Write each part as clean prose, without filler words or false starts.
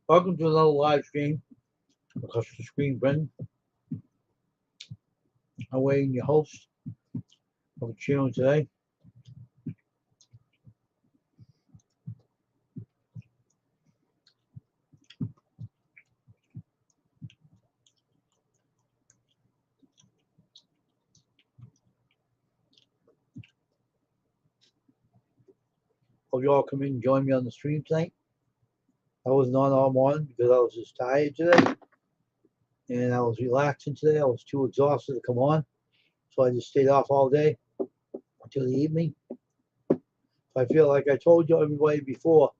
Welcome to another live stream across the screen, Brendan. I'm waiting your host of the channel today. Hope you all come in and join me on the stream tonight. I wasn't on all morning because I was just tired today. And I was relaxing today. I was too exhausted to come on. So I just stayed off all day until the evening. I feel like I told you everybody before,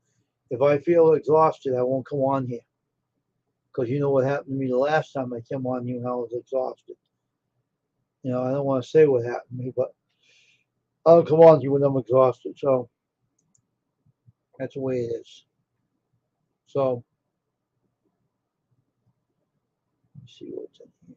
if I feel exhausted, I won't come on here. Because you know what happened to me the last time I came on here when I was exhausted. You know, I don't want to say what happened to me, but I'll come on here when I'm exhausted. So that's the way it is. So let's see what's in here.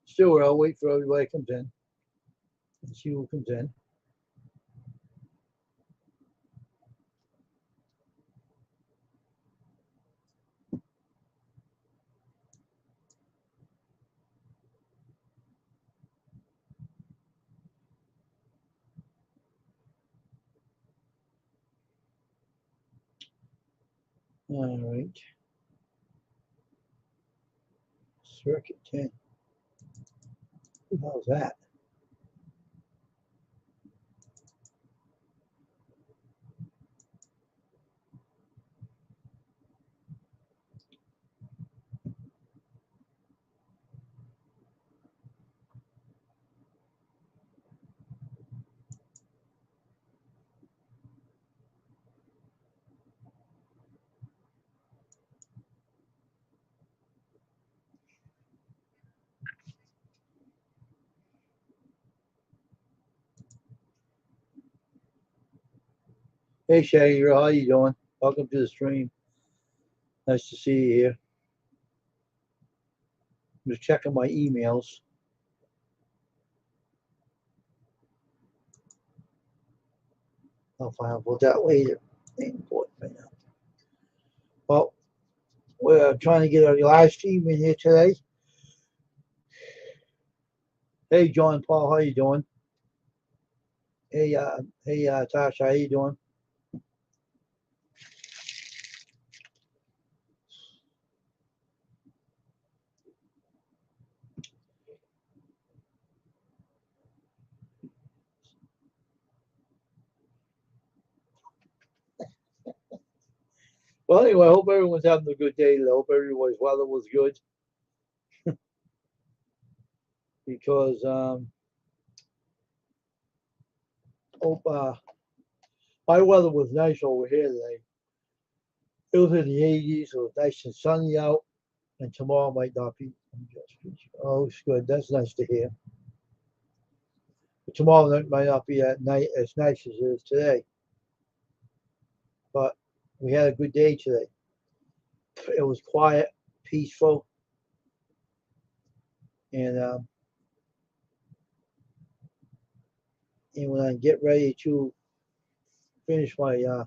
Still, I'll wait for everybody comes in and see who comes in. All right. Circuit 10. Who the hell's that? Hey, Shaggy, how you doing? Welcome to the stream. Nice to see you here. I'm just checking my emails. I'll find out that later. Ain't important right now. Well, we're trying to get a live stream in here today. Hey, John Paul, how you doing? Hey, Tasha, how you doing? Well, anyway, I hope everyone's having a good day. I hope everybody's weather was good. Because my weather was nice over here today. It was in the 80s, so it was nice and sunny out, and tomorrow might not be. Oh, it's good. That's nice to hear. But tomorrow might not be at night as nice as it is today. But we had a good day today. It was quiet, peaceful, and when I get ready to finish my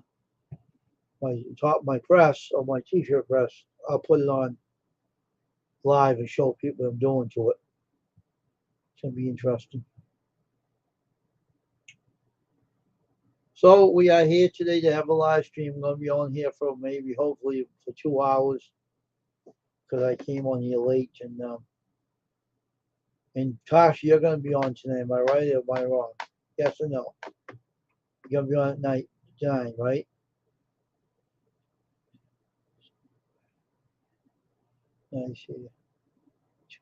my press or my t-shirt press, I'll put it on live and show people what I'm doing to it. It's gonna be interesting. So we are here today to have a live stream. I'm gonna be on here for maybe hopefully for 2 hours because I came on here late and Tasha, you're gonna be on tonight, am I right or am I wrong? Yes or no? You're gonna be on at night 9, right? I see.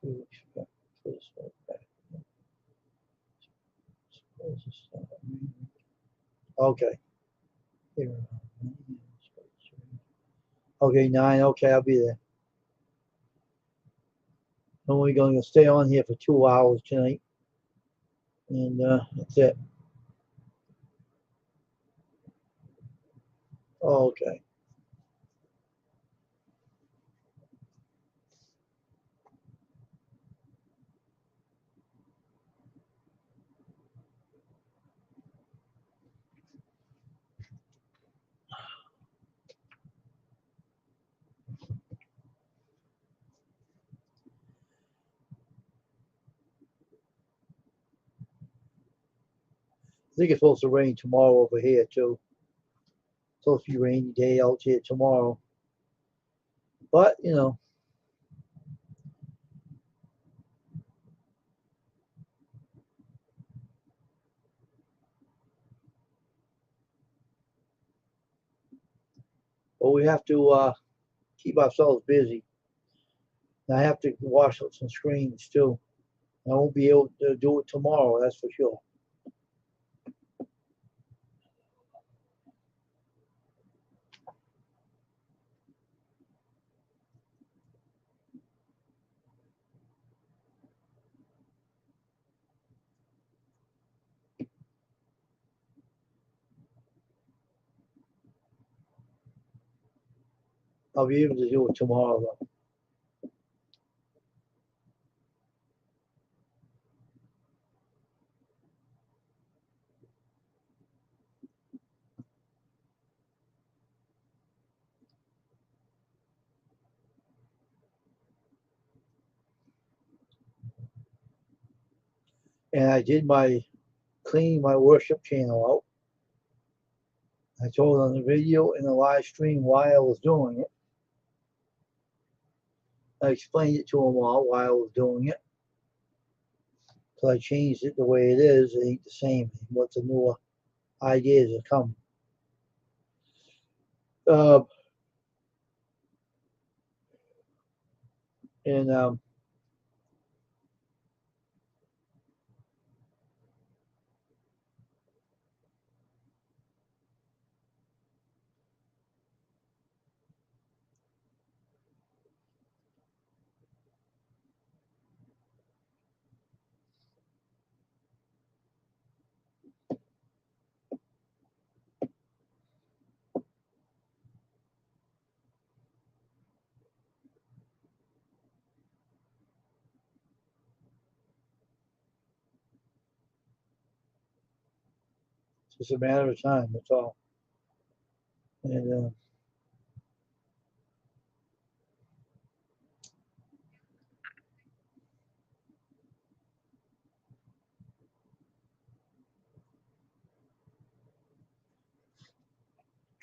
2 weeks back. Okay. Okay, 9. Okay, I'll be there. I'm only going to stay on here for 2 hours tonight, and that's it. Okay. I think it's supposed to rain tomorrow over here too. It's supposed to be a rainy day out here tomorrow. But, but we have to keep ourselves busy. And I have to wash out some screens too. I won't be able to do it tomorrow, that's for sure. I'll be able to do it tomorrow though. And I did my cleaning my worship channel out. I told on the video in the live stream why I was doing it. I explained it to them all why I was doing it. So I changed it the way it is. It ain't the same. What the newer ideas that come. Uh, and it's just a matter of time. That's all. And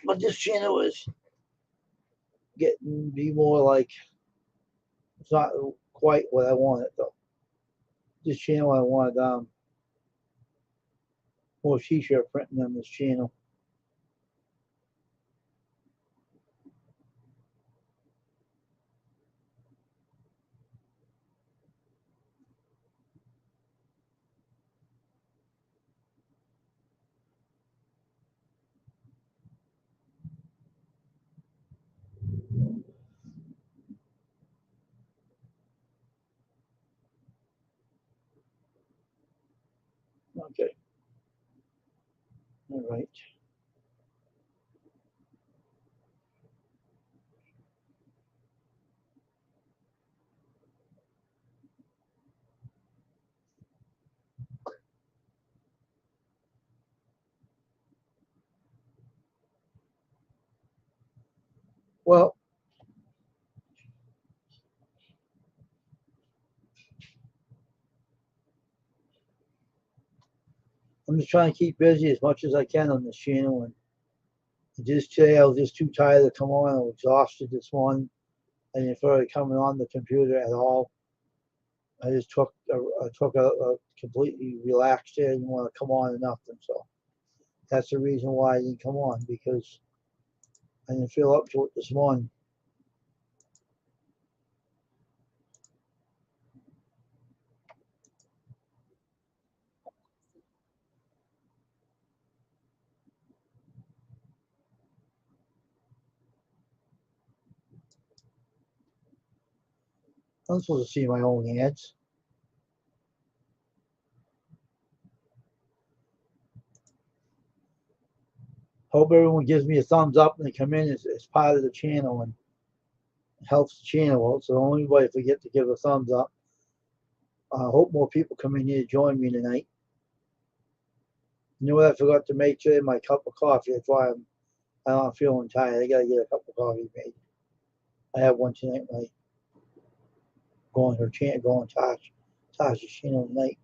but this channel is getting be more like it's not quite what I wanted though. This channel I wanted more t-shirt printing on this channel. Okay. All right. Well, I'm just trying to keep busy as much as I can on this channel. And just today, I was just too tired to come on. I was exhausted this morning. I didn't feel like coming on the computer at all. I just took a completely relaxed day. I didn't want to come on or nothing. So that's the reason why I didn't come on, because I didn't feel up to it this morning. I'm supposed to see my own ads. Hope everyone gives me a thumbs up and they come in as part of the channel and helps the channel out. So don't anybody forget to give a thumbs up. I hope more people come in here to join me tonight. You know what I forgot to make today? My cup of coffee. That's why I'm feeling tired. I gotta get a cup of coffee made. I have one tonight when I go on her channel, go on Tasha's channel tonight.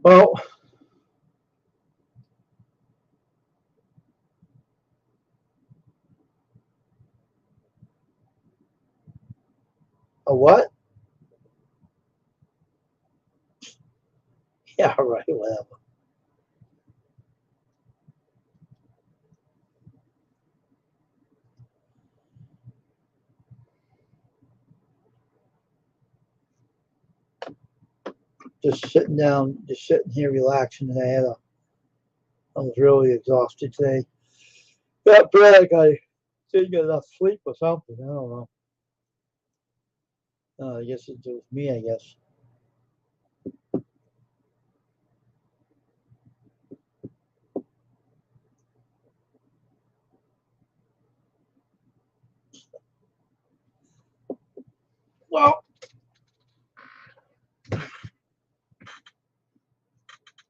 Well, a what? Yeah, right, whatever. Just sitting down, just sitting here relaxing. And I was really exhausted today. Got back, I didn't get enough sleep or something. I don't know. I guess it was me, I guess. Well,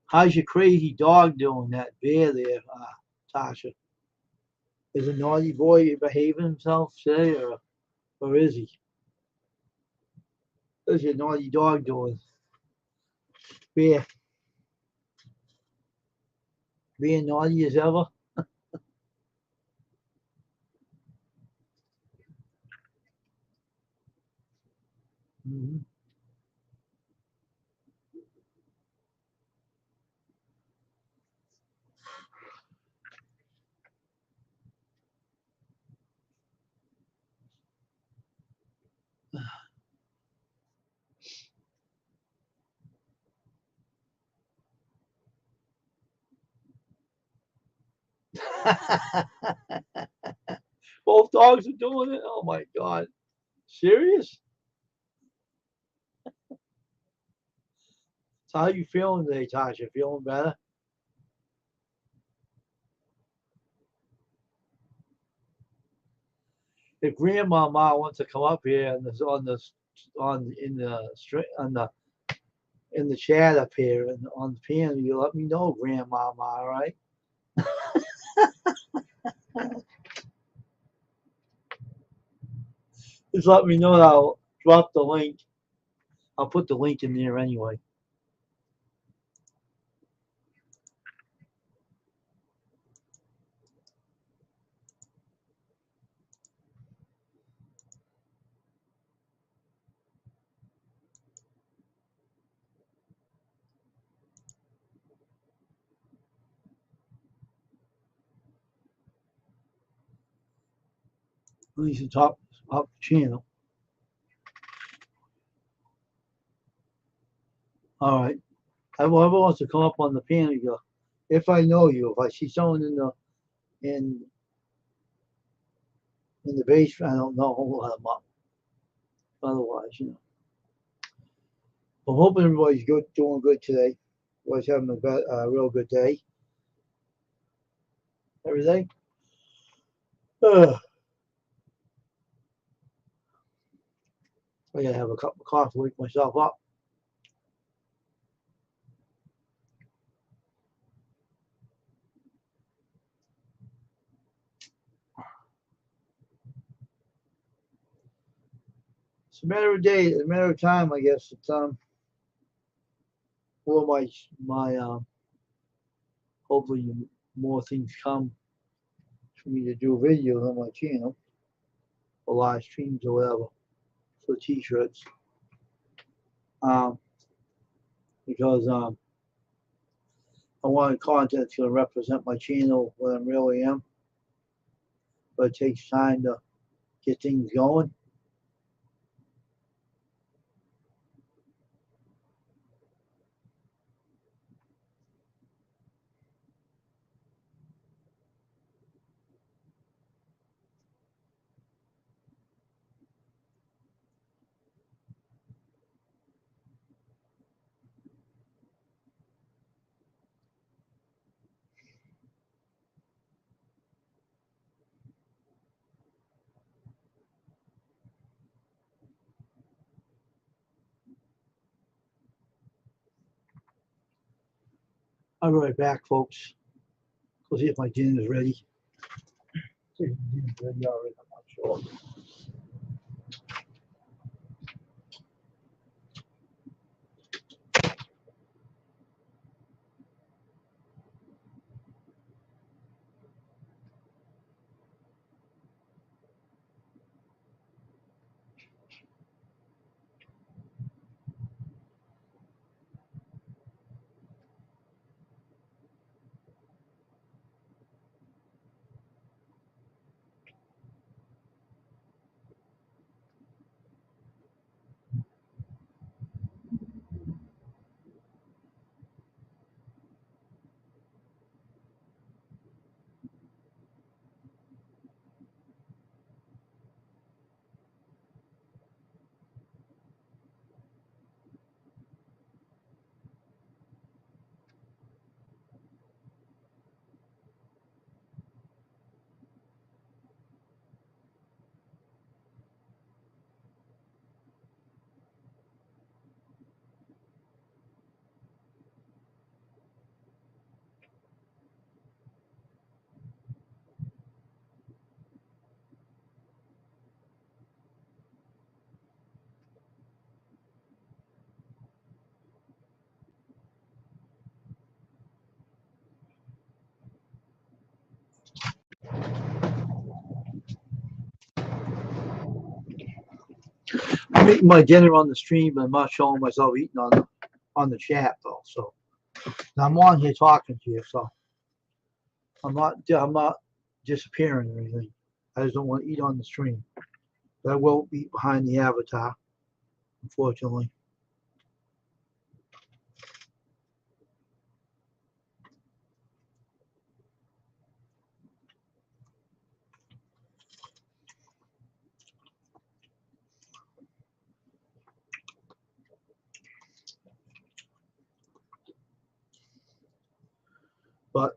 how's your crazy dog doing, that bear there, Tasha? Is a naughty boy behaving himself today, or is he? How's your naughty dog doing? Bear, being naughty as ever? Mm-hmm. Both dogs are doing it? Oh my God. Serious? So how you feeling today, Tasha? Feeling better? If Grandmama wants to come up here and on in the in the chat up here and on the piano, you let me know, Grandmama, all right? Just let me know and I'll drop the link. I'll put the link in there anyway. At least the top the channel. All right. Whoever wants to come up on the piano, go. If I know you, if I see someone in in the basement, I don't know, I'll let them up. Otherwise, you know. I'm hoping everybody's good, doing good today. Everybody's having a real good day. Everything. I gotta have a cup of coffee to wake myself up. It's a matter of day, it's a matter of time, I guess. It's for my hopefully more things come for me to do videos on my channel or live streams or whatever for t-shirts. Because I want content that's going to represent my channel what I really am, but it takes time to get things going. I'll be right back, folks. Go see if my dinner is ready. See if my dinner's ready already. I'm not sure. I'm eating my dinner on the stream, but I'm not showing myself eating on the chat though. So I'm on here talking to you, so I'm not disappearing or anything. I just don't want to eat on the stream. But I will eat behind the avatar, unfortunately. But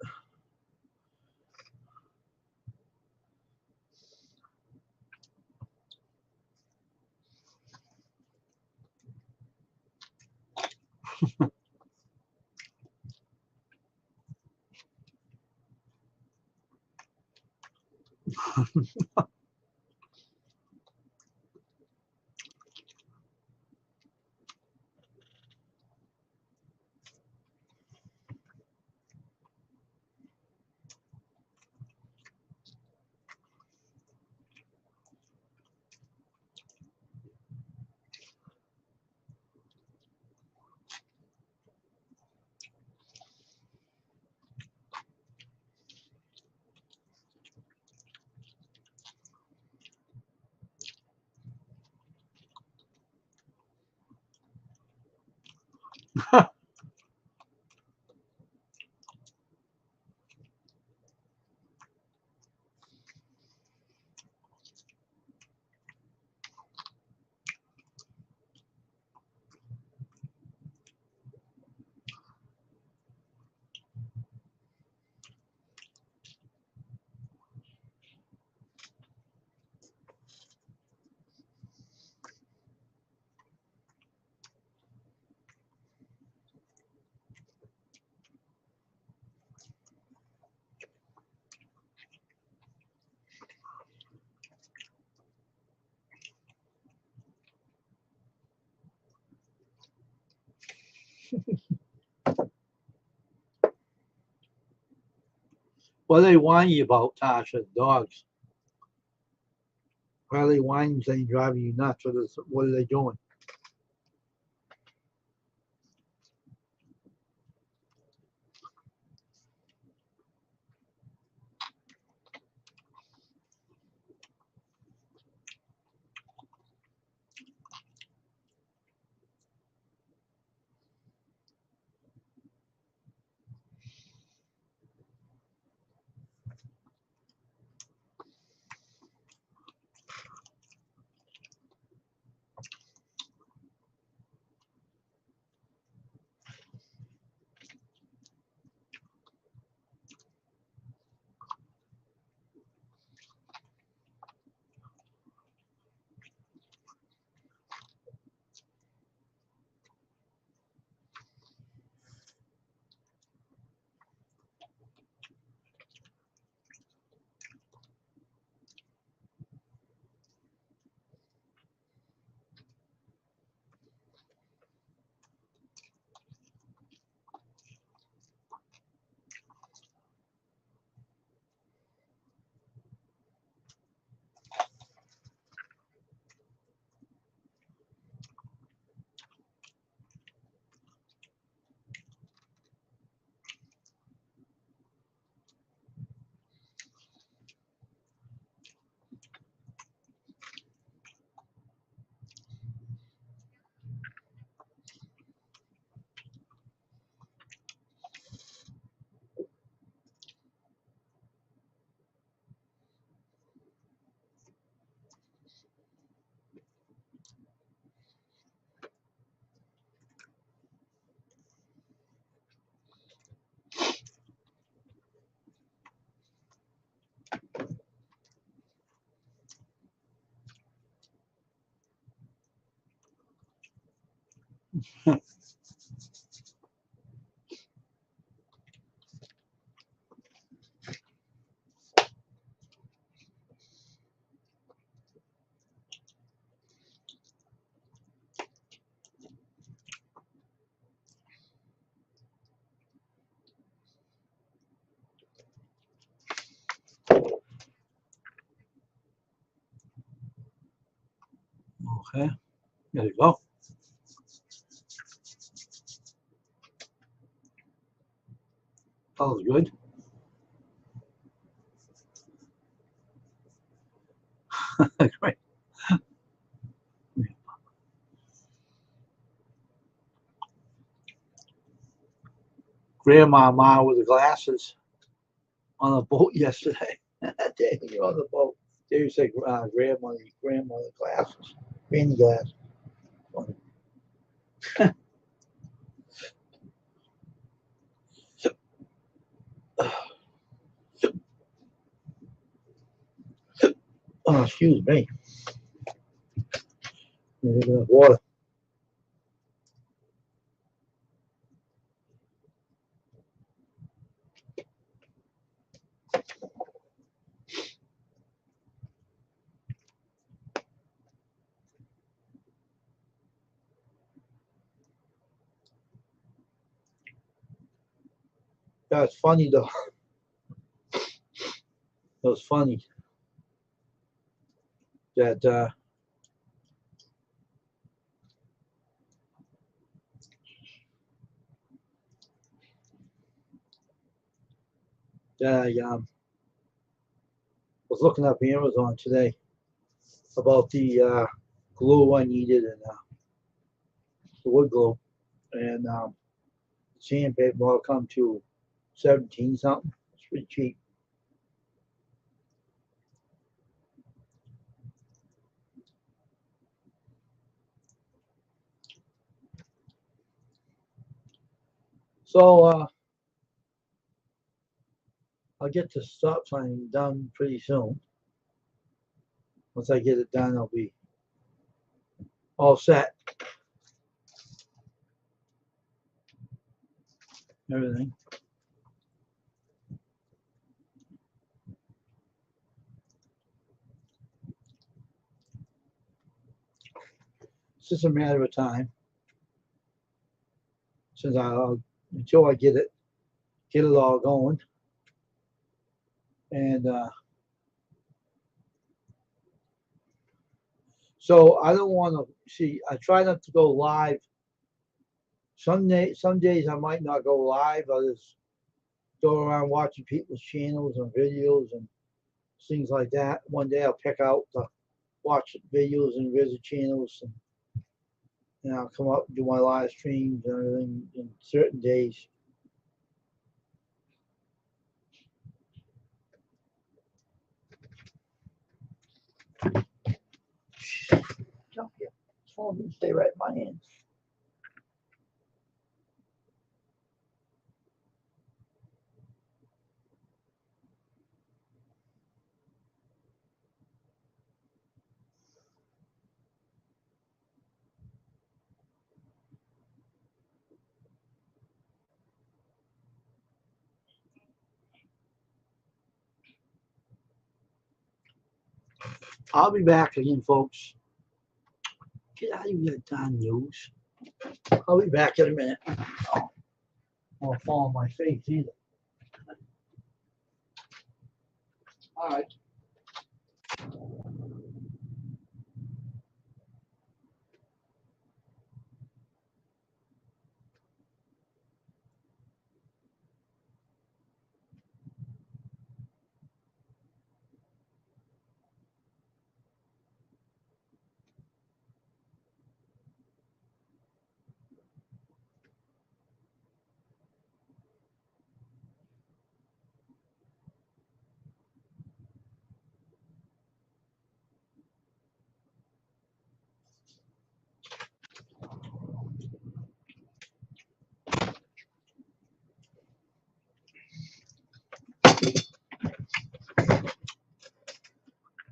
what are they whining about, Tasha? Dogs. Why are they whining, saying driving you nuts? What are they doing? Okay, there you go. That was good. Great. Grandma Ma with the glasses on a boat yesterday. Day you're on the boat. There you say grandma the glasses. Granny glasses. Oh, excuse me. Water. That's funny though. It was funny that I was looking up Amazon today about the glue I needed and the wood glue, and sandpaper will come to 17 something. It's pretty cheap. So I'll get the stop sign done pretty soon. Once I get it done, I'll be all set. Everything. It's just a matter of time since until I get it all going. And so I don't want to see. I try not to go live. Some days I might not go live. I just go around watching people's channels and videos and things like that. One day I'll pick out the watch videos and visit channels, and I'll come up and do my live streams and everything in certain days. Jump here. Phone didn't stay right in my hands. I'll be back again, folks. Get out of here, damn news. I'll be back in a minute. Oh, I won't fall on my face either. All right.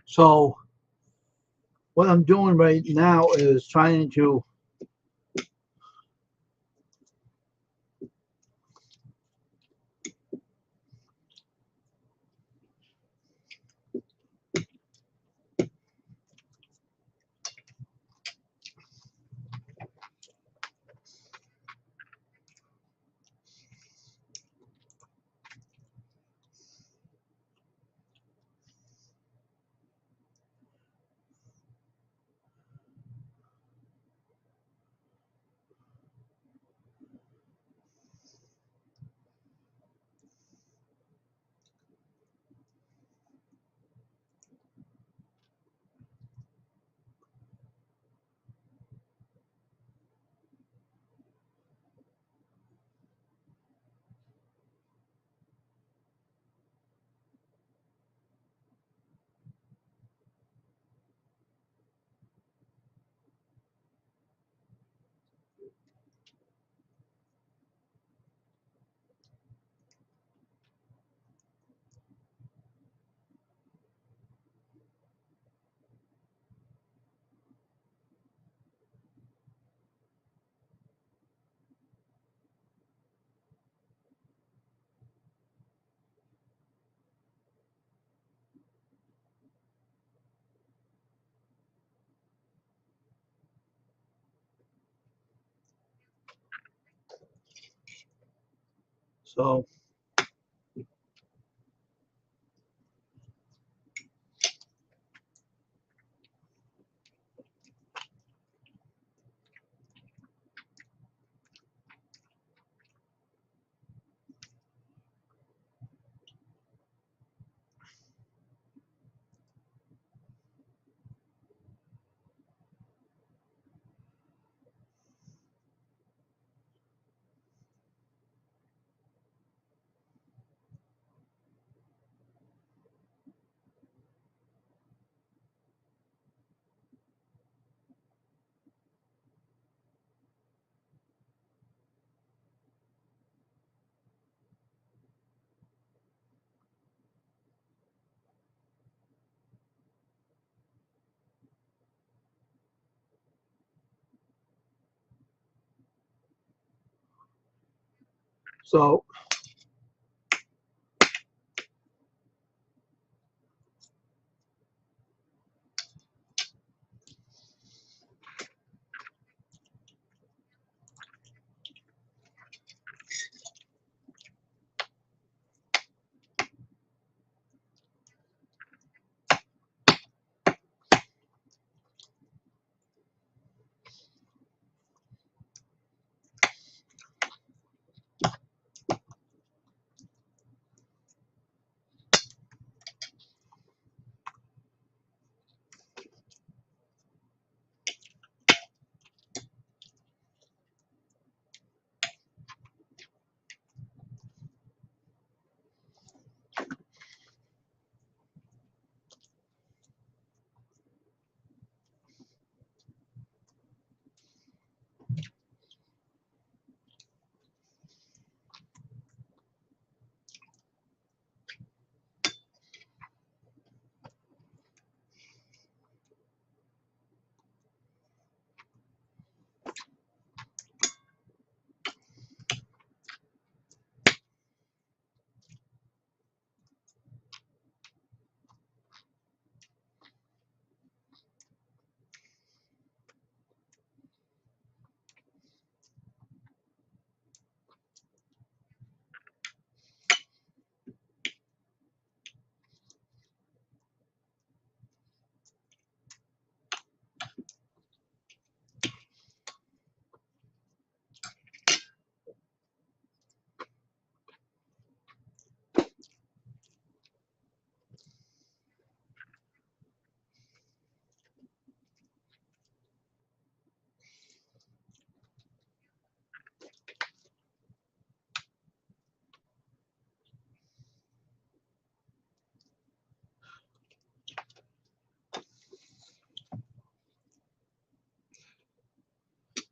So what I'm doing right now is trying to So so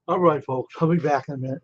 all right, folks, I'll be back in a minute.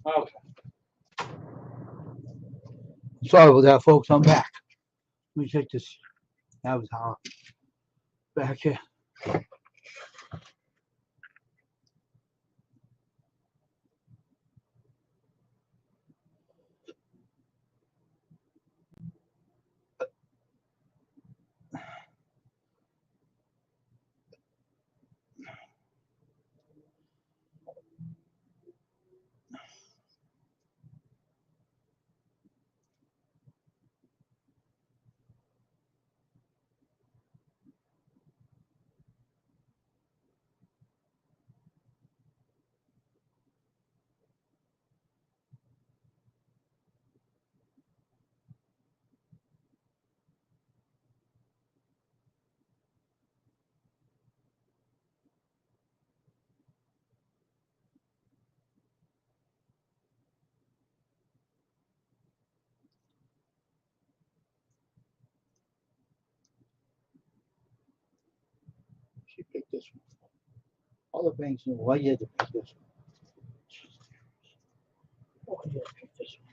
Okay. Sorry about that, folks. I'm back. Let me take this avatar back here. this one. All the banks knew why you had to pick this one. Why you had to pick this one?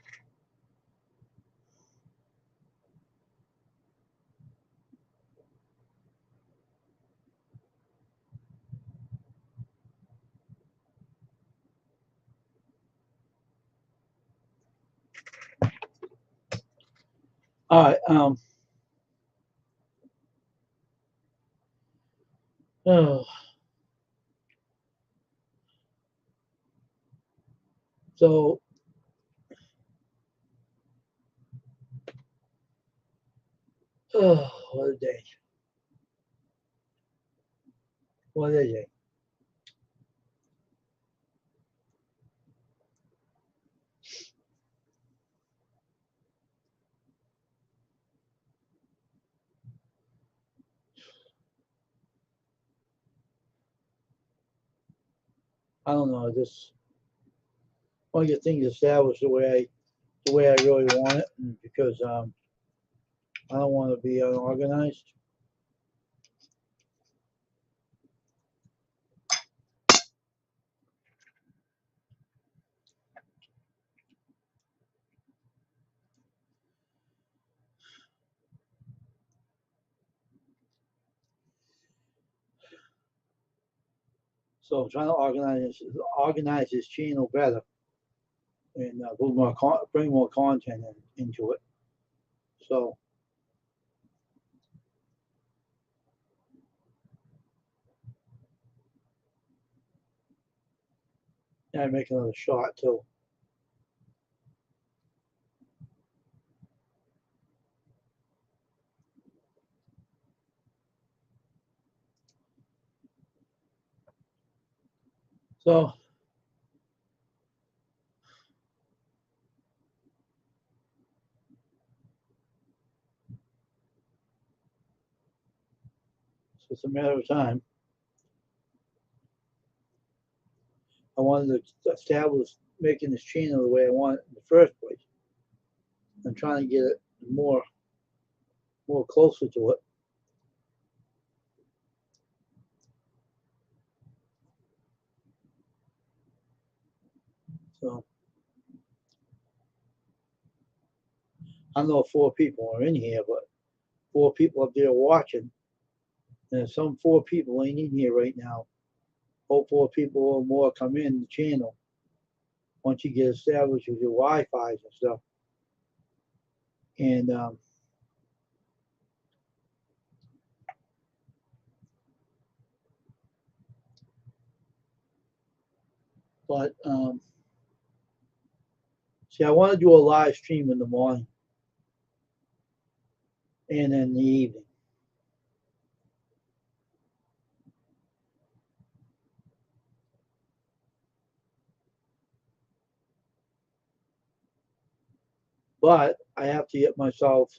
All right. Oh, so what a day. What a day. I don't know. I just want to get things established the way I really want it, because I don't want to be unorganized. So I'm trying to organize this channel better, and bring more content into it. So yeah, I make another shot too. So it's just a matter of time. I wanted to establish making this channel the way I want it in the first place. I'm trying to get it more closer to it. So I don't know if 4 people are in here, but 4 people up there watching, and some 4 people ain't in here right now. Hope 4 people or more come in the channel once you get established with your Wi-Fi's and stuff. And but see, I want to do a live stream in the morning and in the evening. But I have to get myself,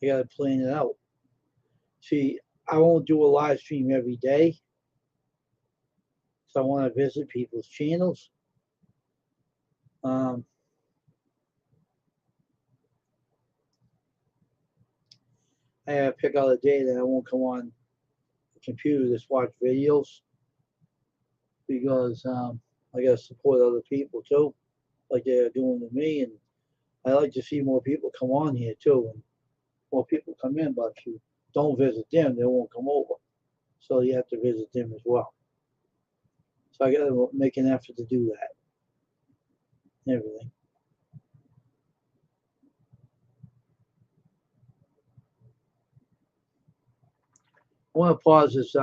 I got to plan it out. See, I won't do a live stream every day. So I want to visit people's channels. I have to pick out a day that I won't come on the computer to just watch videos, because I got to support other people too, like they're doing to me. And I like to see more people come on here too, and more people come in. But if you don't visit them, they won't come over. So you have to visit them as well. So I got to make an effort to do that and everything. I want to pause this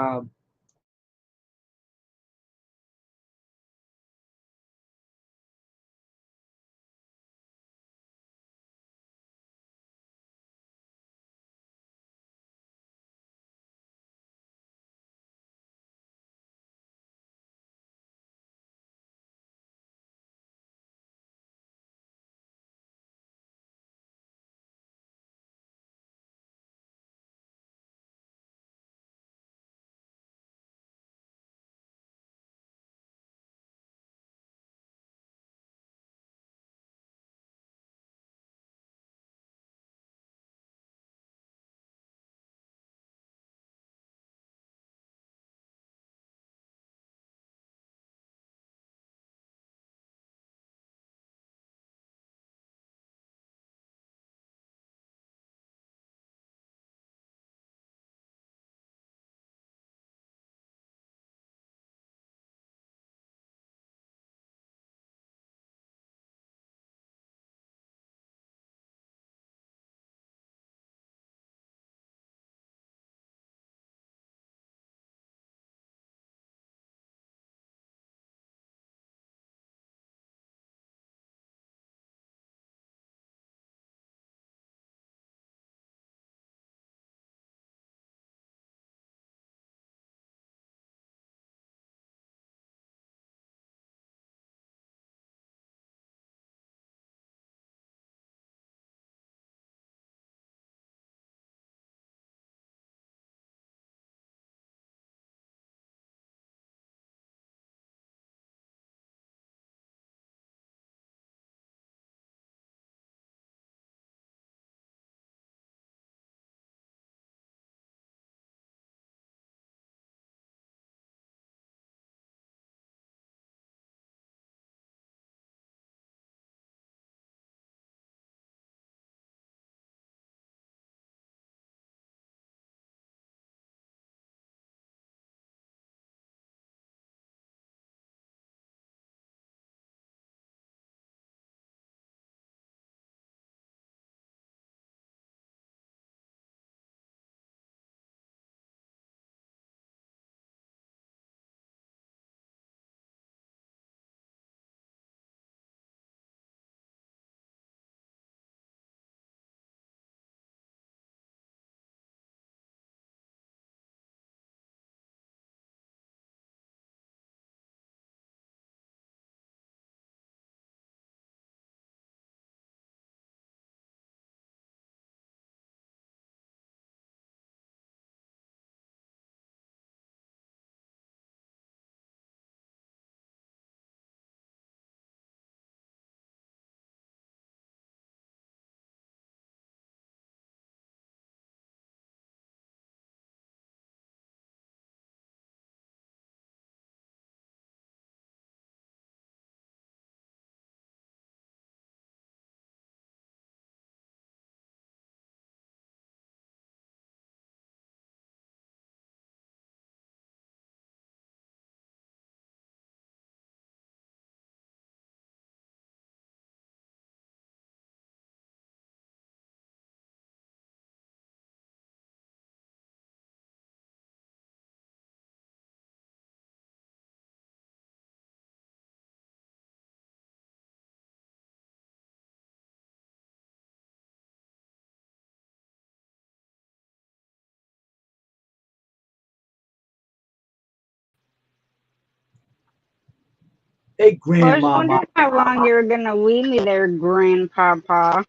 Hey, I was grandmama. wondering how long you were gonna leave me there, Grandpapa.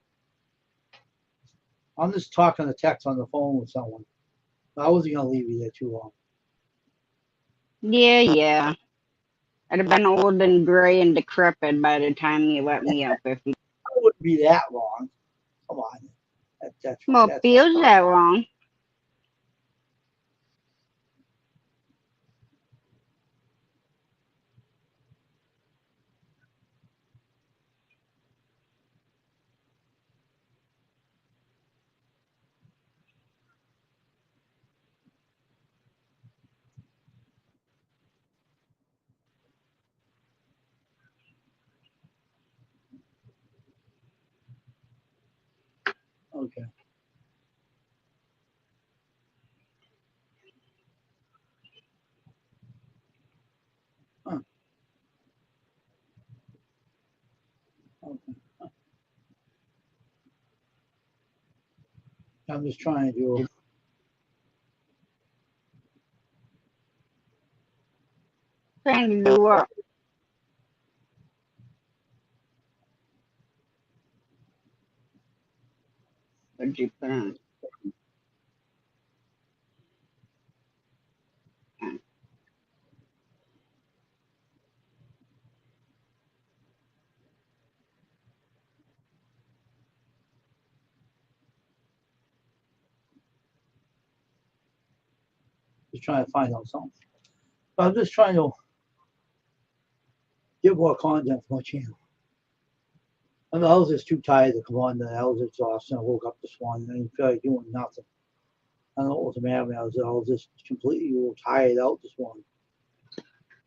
I'm just talking to text on the phone with someone. I wasn't gonna leave you there too long. Yeah, yeah. I'd have been old and gray and decrepit by the time you let me up if you It wouldn't be that long. Come on. well That's feels that long. okay. Huh, okay. I'm just trying to. Trying to do what? What'd you put on? Just trying to find out something. I'm just trying to get more content for my channel. I mean, I was just too tired to come on. I was exhausted. I woke up this morning. I didn't feel like doing nothing. I don't know what was the matter with me. I was just completely tired out this morning.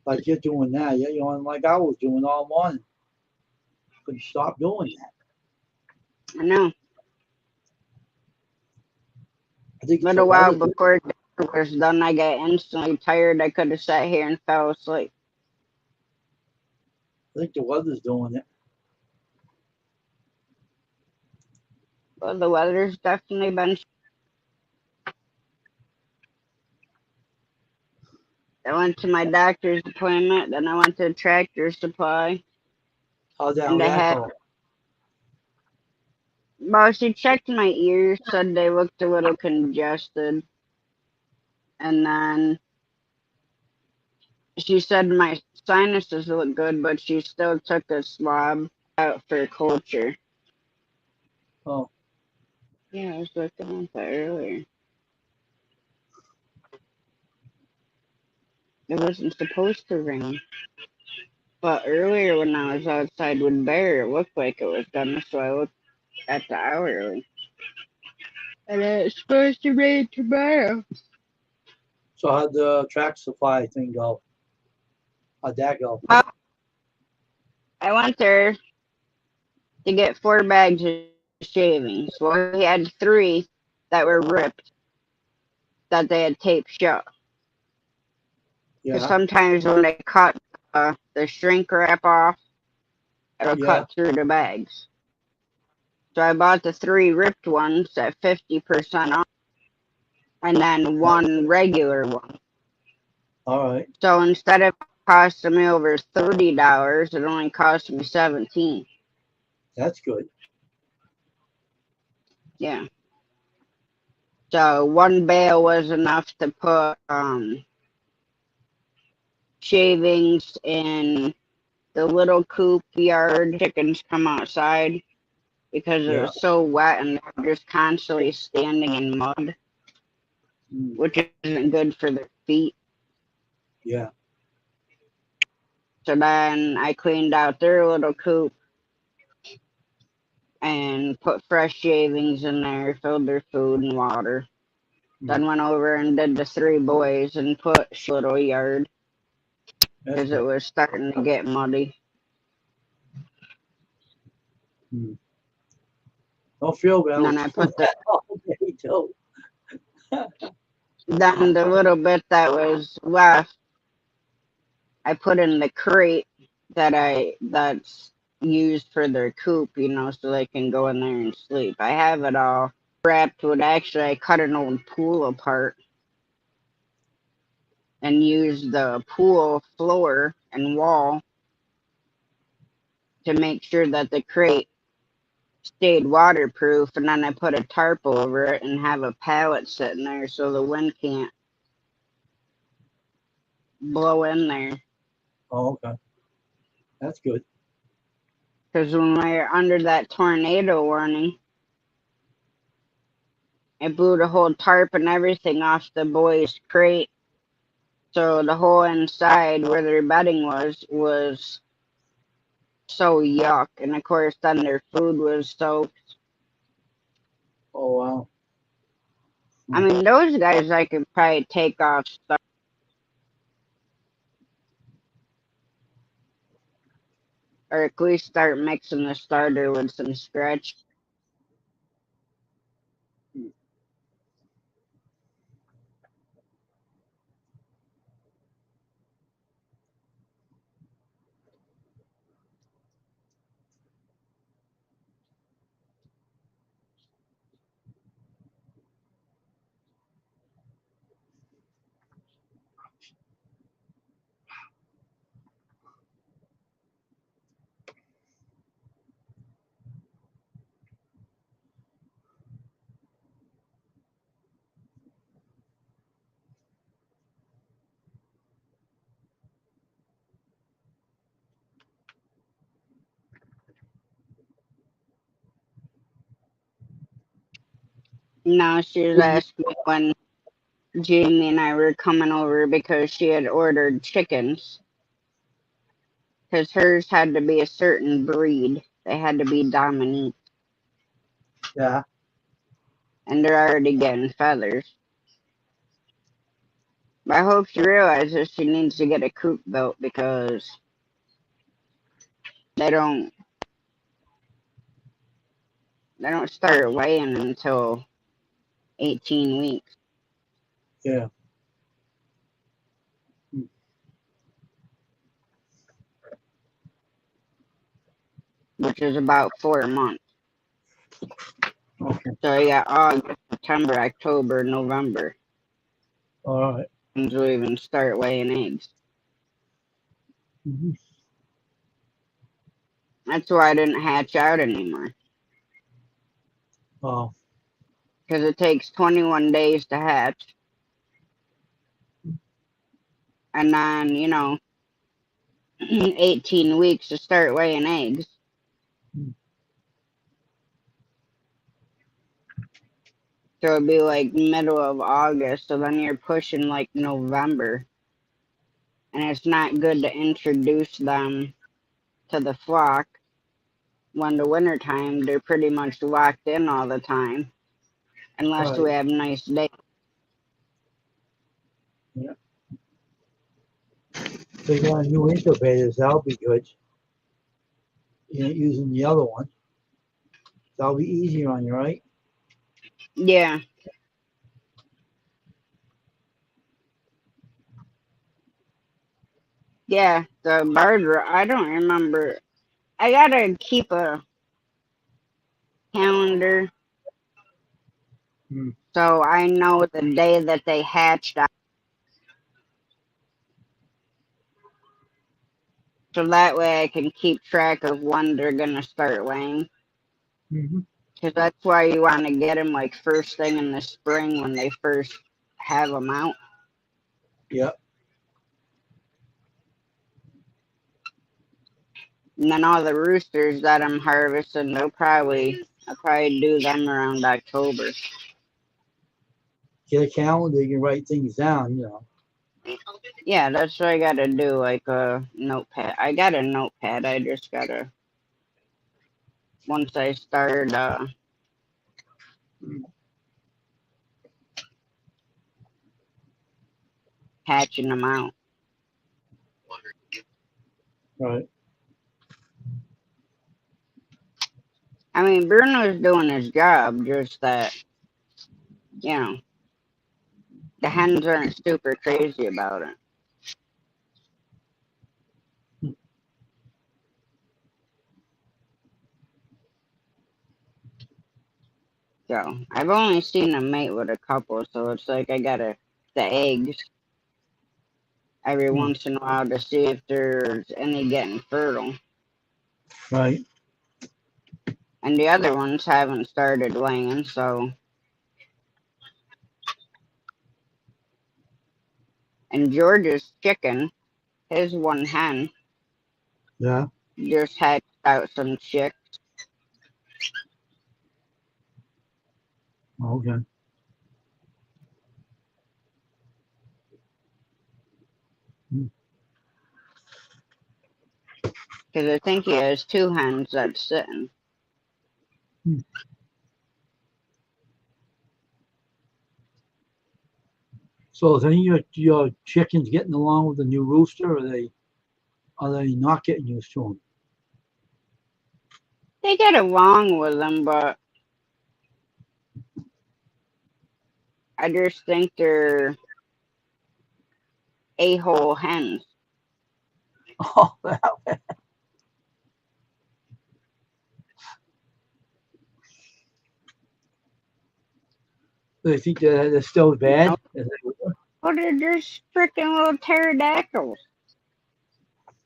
Like you're doing that. You're on like I was doing all morning. Couldn't stop doing that. I know. I think A it's the little while weather. before dinner was done, I got instantly tired. I could have sat here and fell asleep. I think the weather's doing it. But the weather's definitely been. I went to my doctor's appointment, then I went to Tractor Supply, How'd and I that had. go? Well, she checked my ears, said they looked a little congested, and then she said my sinuses look good, but she still took a swab out for culture. Oh, Yeah, I was looking at that earlier. It wasn't supposed to rain. But earlier when I was outside with Bear, it looked like it was gonna, so I looked at the hourly. And it's supposed to rain tomorrow. so how'd the track supply thing go? How'd that go? Well, I went there to get 4 bags of shavings. Well, he had 3 that were ripped that they had taped shut. Because Yeah, sometimes when they cut the shrink wrap off, it'll yeah, cut through the bags. So I bought the 3 ripped ones at 50% off, and then oh, one regular one. all right. So instead of costing me over $30, it only cost me 17. That's good. Yeah. So one bale was enough to put shavings in the little coop yard. Chickens come outside because it Yeah, was so wet and they're just constantly standing in mud, mm, which isn't good for their feet. yeah. So then I cleaned out their little coop and put fresh shavings in there, filled their food and water. Mm, Then went over and did the 3 boys and put little yard that's because it good. was starting to get muddy. Mm. Don't feel bad. I And was then I doing put the that all day too. then the little bit that was left, I put in the crate that's used for their coop, so they can go in there and sleep. I have it all wrapped with actually I cut an old pool apart and used the pool floor and wall to make sure that the crate stayed waterproof, and then I put a tarp over it and have a pallet sitting there so the wind can't blow in there. Oh, okay. That's good. Because when we were under that tornado warning, it blew the whole tarp and everything off the boys' crate. So the whole inside where their bedding was so yuck. And of course, then their food was soaked. Oh, wow. I mean, those guys I could probably take off stuff. Or at least start mixing the starter with some stretch. Now she was asking me when Jamie and I were coming over because she had ordered chickens. Because hers had to be a certain breed. They had to be Dominique. Yeah. And they're already getting feathers. But I hope she realizes she needs to get a coop built because they don't start weighing until 18 weeks. Yeah. Which is about 4 months. Okay. So you got August, September, October, November. All right. And you'll even start weighing eggs. Mm-hmm. That's why I didn't hatch out anymore. Oh. Because it takes 21 days to hatch. And then, 18 weeks to start laying eggs. So it'd be like middle of August. So then you're pushing like November. And it's not good to introduce them to the flock when the wintertime, they're pretty much locked in all the time. Unless Right. we have nice days. Yeah. So you got a new incubators, that'll be good. You ain't using the other one. That'll be easier on you, right? Yeah. Yeah, the barter, I don't remember. I gotta keep a calendar so I know the day that they hatched out. So that way I can keep track of when they're gonna start laying. Mm-hmm. Because that's why you want to get them like first thing in the spring when they first have them out. Yep. And then all the roosters that I'm harvesting, I'll probably do them around October. Get a calendar, you can write things down. Yeah, that's what I gotta do, like a notepad. I got a notepad, I just gotta, once I start hatching them out. Right. I mean, Bruno's doing his job, just that, the hens aren't super crazy about it. So, I've only seen them mate with a couple, so it's like I gotta, the eggs, every once in a while to see if there's any getting fertile. Right. And the other ones haven't started laying, so. And George's chicken, his one hen, Yeah. just hatched out some chicks. Okay. Because I think he has 2 hens that's sitting. So is any of your chickens getting along with the new rooster, or are they not getting used to him? They get along with them, but I just think they're a-hole hens. Oh, that. They think that they're still bad. Well, they're just freaking little pterodactyls.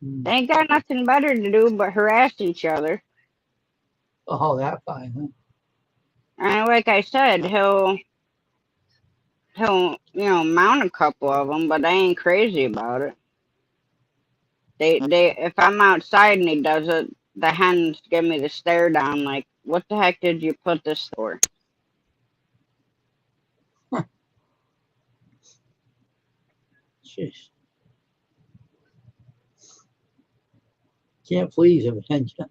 Hmm. They ain't got nothing better to do but harass each other. Oh, that fine, huh? And like I said, he'll mount a couple of them, but I ain't crazy about it. If I'm outside and he does it, the hens give me the stare down like, what the heck did you put this for? Jeez. Can't please him, can you?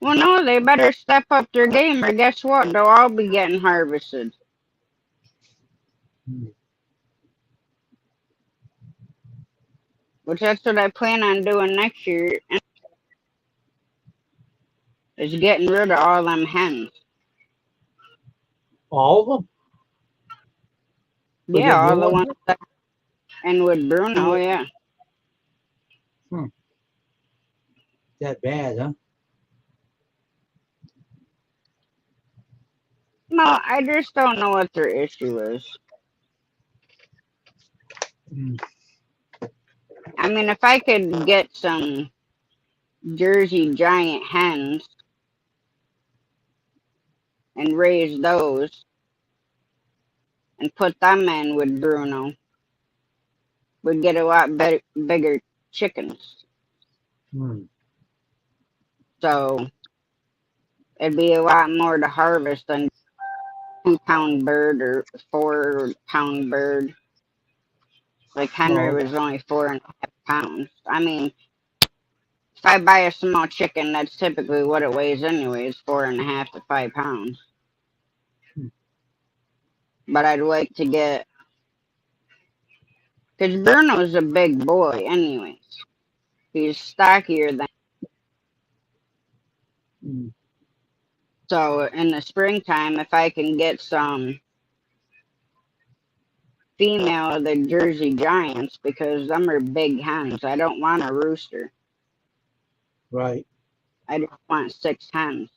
Well, no, they better step up their game, or guess what? They'll all be getting harvested. Hmm. Which that's what I plan on doing next year, is getting rid of all them hens. All of them? We Yeah, get all new the ones? ones that, and with Bruno, yeah. That bad, huh? No, I just don't know what their issue is. Hmm. I mean, if I could get some Jersey giant hens and raise those and put them in with Bruno, we'd get a lot bigger chickens. Hmm. So it'd be a lot more to harvest than 2-pound bird or 4-pound bird. Like Henry Oh, was only 4.5 pounds. I mean, if I buy a small chicken, that's typically what it weighs anyways, 4.5 to 5 pounds. Hmm. But I'd like to get, because Bruno's a big boy anyways. He's stockier than, Hmm. so in the springtime, if I can get some female of the Jersey Giants, because them are big hens. I don't want a rooster. Right. I just want 6 hens.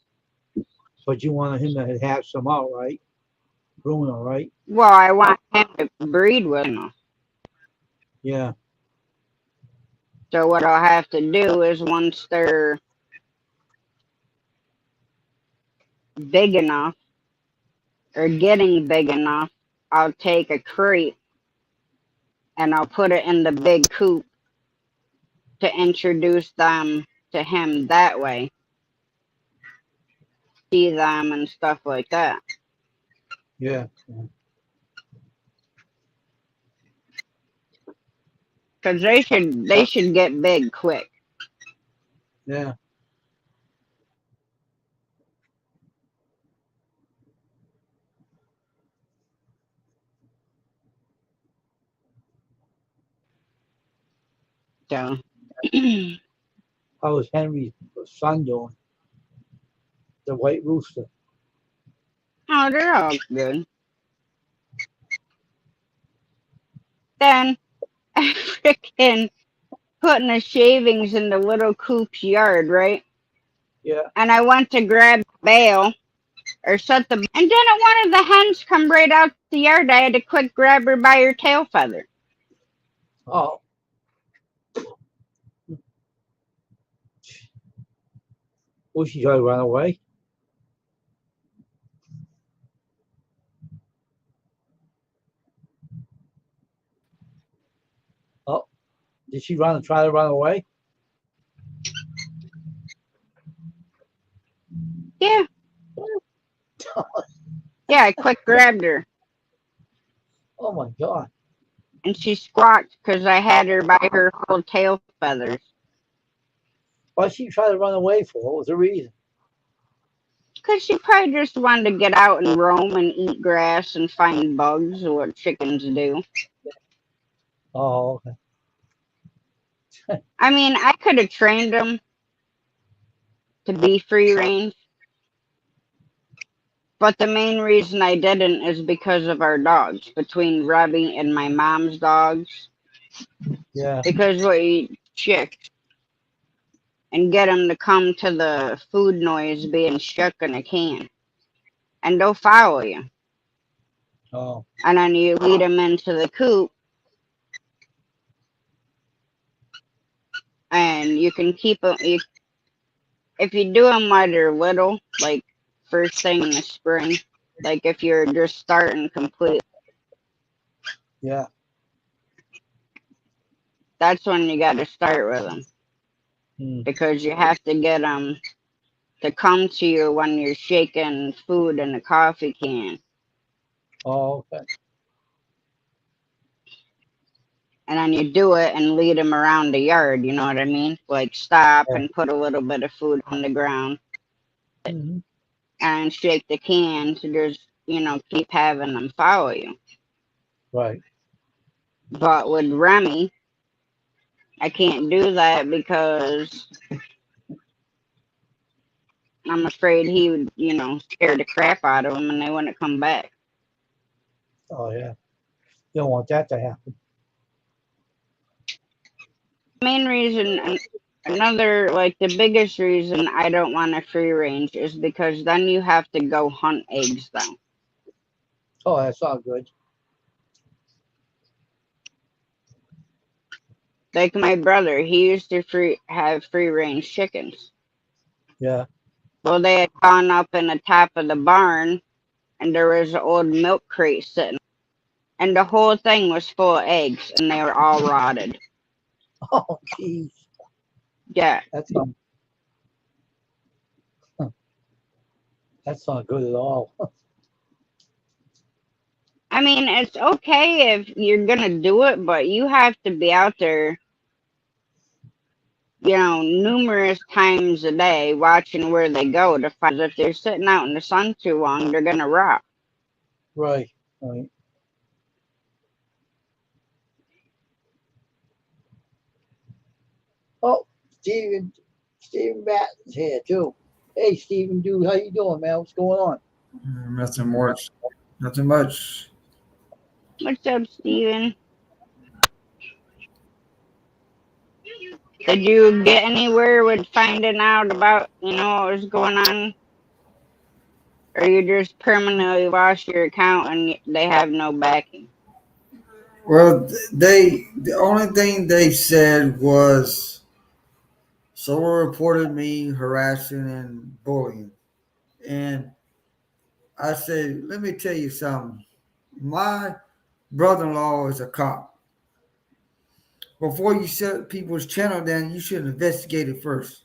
But you wanted him to have some out, right? Bruno, right? Well, I want him to breed with them. Yeah. So what I'll have to do is once they're big enough or getting big enough, I'll take a crate and I'll put it in the big coop to introduce them to him that way. See them and stuff like that. Yeah. Because they should get big quick. Yeah. So How was Henry's son doing? The white rooster. oh, they're all good. Then I freaking putting the shavings in the little coop's yard, right? Yeah. And I went to grab bail or shut the, and didn't one of the hens come right out the yard? I had to quick grab her by her tail feather. Oh. Was she trying to run away? Oh, did she try to run away? Yeah. Yeah, I quick grabbed her. Oh my God. And she squawked because I had her by her whole tail feathers. Why'd she try to run away for? What was the reason? Because she probably just wanted to get out and roam and eat grass and find bugs, what chickens do. Oh, okay. I mean, I could have trained them to be free range, but the main reason I didn't is because of our dogs, between Robbie and my mom's dogs. Yeah. Because we chick and get them to come to the food noise being shook in a can, and they'll follow you. Oh, And then you lead them into the coop, and you can keep them. If you do them while they're little, like first thing in the spring, like if you're just starting complete, yeah. that's when you got to start with them, Hmm. because you have to get them to come to you when you're shaking food in a coffee can. Oh, okay. And then you do it and lead them around the yard, you know what I mean? Like stop Yeah. and put a little bit of food on the ground Hmm. and shake the can to just, keep having them follow you. Right. But with Remy, I can't do that because I'm afraid he would, scare the crap out of them and they wouldn't come back. Oh, yeah. You don't want that to happen. Main reason, like the biggest reason I don't want a free range is because then you have to go hunt eggs though. Oh, that's not good. Like my brother, he used to have free range chickens. Yeah. Well, they had gone up in the top of the barn and there was an old milk crate sitting, and the whole thing was full of eggs and they were all rotted. Oh, geez. Yeah. That's not, that's not good at all. I mean, it's okay if you're going to do it, but you have to be out there, numerous times a day watching where they go to find if they're sitting out in the sun too long, they're going to rot. Right. Right. Oh, Stephen Batten's here too. Hey, Stephen, dude, how you doing, man? What's going on? Nothing much. Nothing much. What's up, Steven? Did you get anywhere with finding out about, what was going on? Or you just permanently lost your account and they have no backing? Well, the only thing they said was someone reported me harassing and bullying, and I said, let me tell you something. My brother-in-law is a cop. Before you shut people's channel down, you should investigate it first.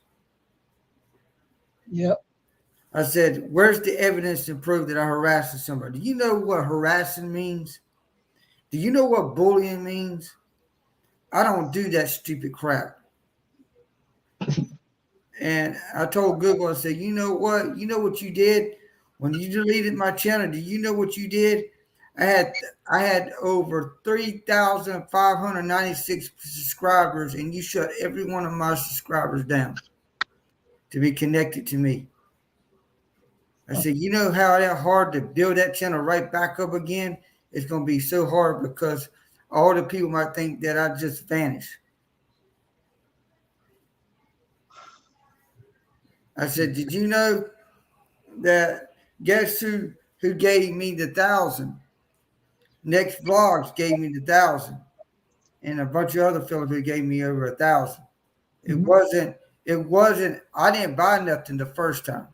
Yep. I said, where's the evidence to prove that I harassed somebody? Do you know what harassing means? Do you know what bullying means? I don't do that stupid crap. And I told Google, I said, you know what? You know what you did? When you deleted my channel, do you know what you did? I had over 3,596 subscribers, and you shut every one of my subscribers down to be connected to me. I said, you know how that hard to build that channel right back up again? It's going to be so hard because all the people might think that I just vanished. I said, did you know that guess who gave me the 1,000? Next Vlogs gave me the 1,000, and a bunch of other fellows who gave me over 1,000. It Mhm. wasn't it wasn't, I didn't buy nothing the first time.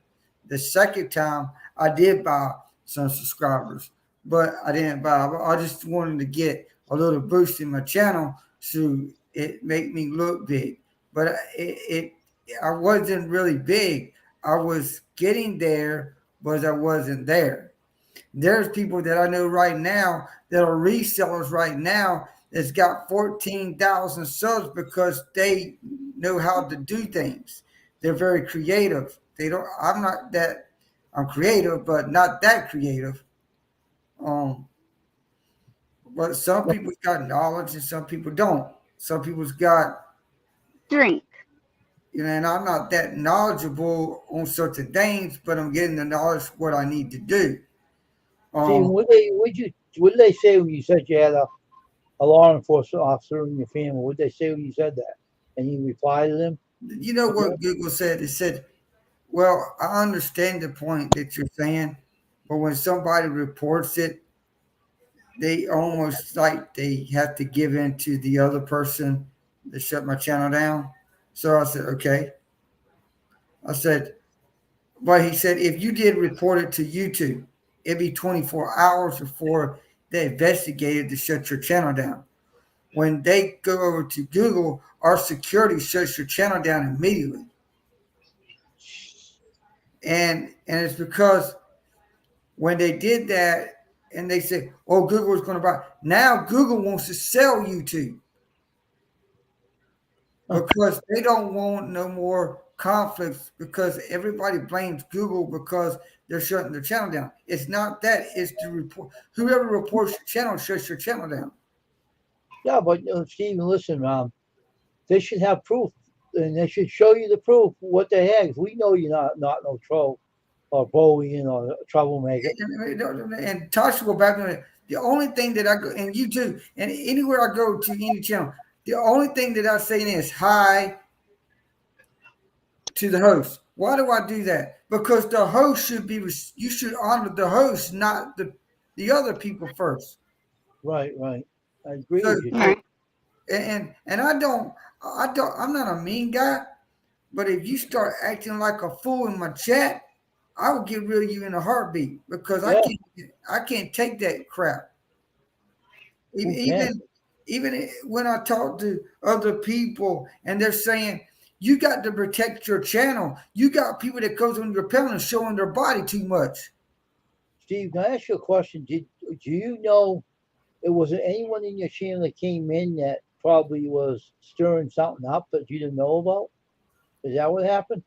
The second time, I did buy some subscribers, but I didn't buy. I just wanted to get a little boost in my channel so it make me look big. But I wasn't really big. I was getting there, but I wasn't there. There's people that I know right now that are resellers right now that's got 14,000 subs because they know how to do things. They're very creative. They don't. I'm not that. I'm creative, but not that creative. Um, but some people's got knowledge and some people don't. Some people's got, Drink. and I'm not that knowledgeable on certain things, but I'm getting the knowledge what I need to do. Steve, what did they say when you said you had a law enforcement officer in your family? What did they say when you said that? And you replied to them? You know what Google said? It said, well, I understand the point that you're saying, but when somebody reports it, they almost like they have to give in to the other person that shut my channel down. So I said, okay. I said, but he said, if you did report it to YouTube, it'd be 24 hours before they investigated to shut your channel down. When they go over to Google, our security shuts your channel down immediately. And it's because when they did that and they said, oh, Google was going to buy. Now Google wants to sell YouTube because they don't want no more conflicts because everybody blames Google because they're shutting their channel down. It's not that. It's to report. Whoever reports your channel shuts your channel down. Yeah, but Stephen, listen, they should have proof, and they should show you the proof. What the heck? We know you're not no troll or bullying or troublemaker. And Tosh will go back on it. The only thing that I go, and you too, and anywhere I go to any channel, the only thing that I say is hi to the host. Why do I do that? Because the host should be, you should honor the host, not the other people first. Right. I agree So, with you. Right. and I'm not a mean guy, but if you start acting like a fool in my chat, I will get rid of you in a heartbeat because Yeah. I can't take that crap. Who can? Even when I talk to other people and they're saying you got to protect your channel, you got people that goes on your panel and showing their body too much. Steve, can I ask you a question? Do you know it was anyone in your channel that came in that probably was stirring something up that you didn't know about? Is that what happened?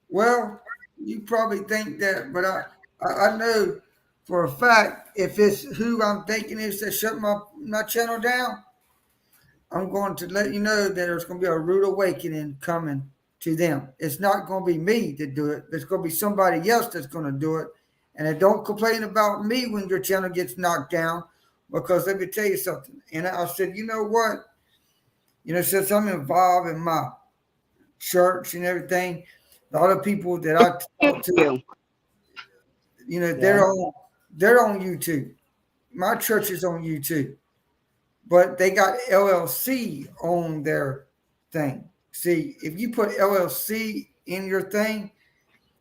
Well, you probably think that, but I know for a fact if it's who I'm thinking is that shut my channel down, I'm going to let you know that there's going to be a rude awakening coming to them. It's not going to be me to do it. There's going to be somebody else that's going to do it. And don't complain about me when your channel gets knocked down, because let me tell you something. And I said, you know what? Since I'm involved in my church and everything, a lot of people that I talk to, they're on YouTube. My church is on YouTube, but they got LLC on their thing. See, if you put LLC in your thing,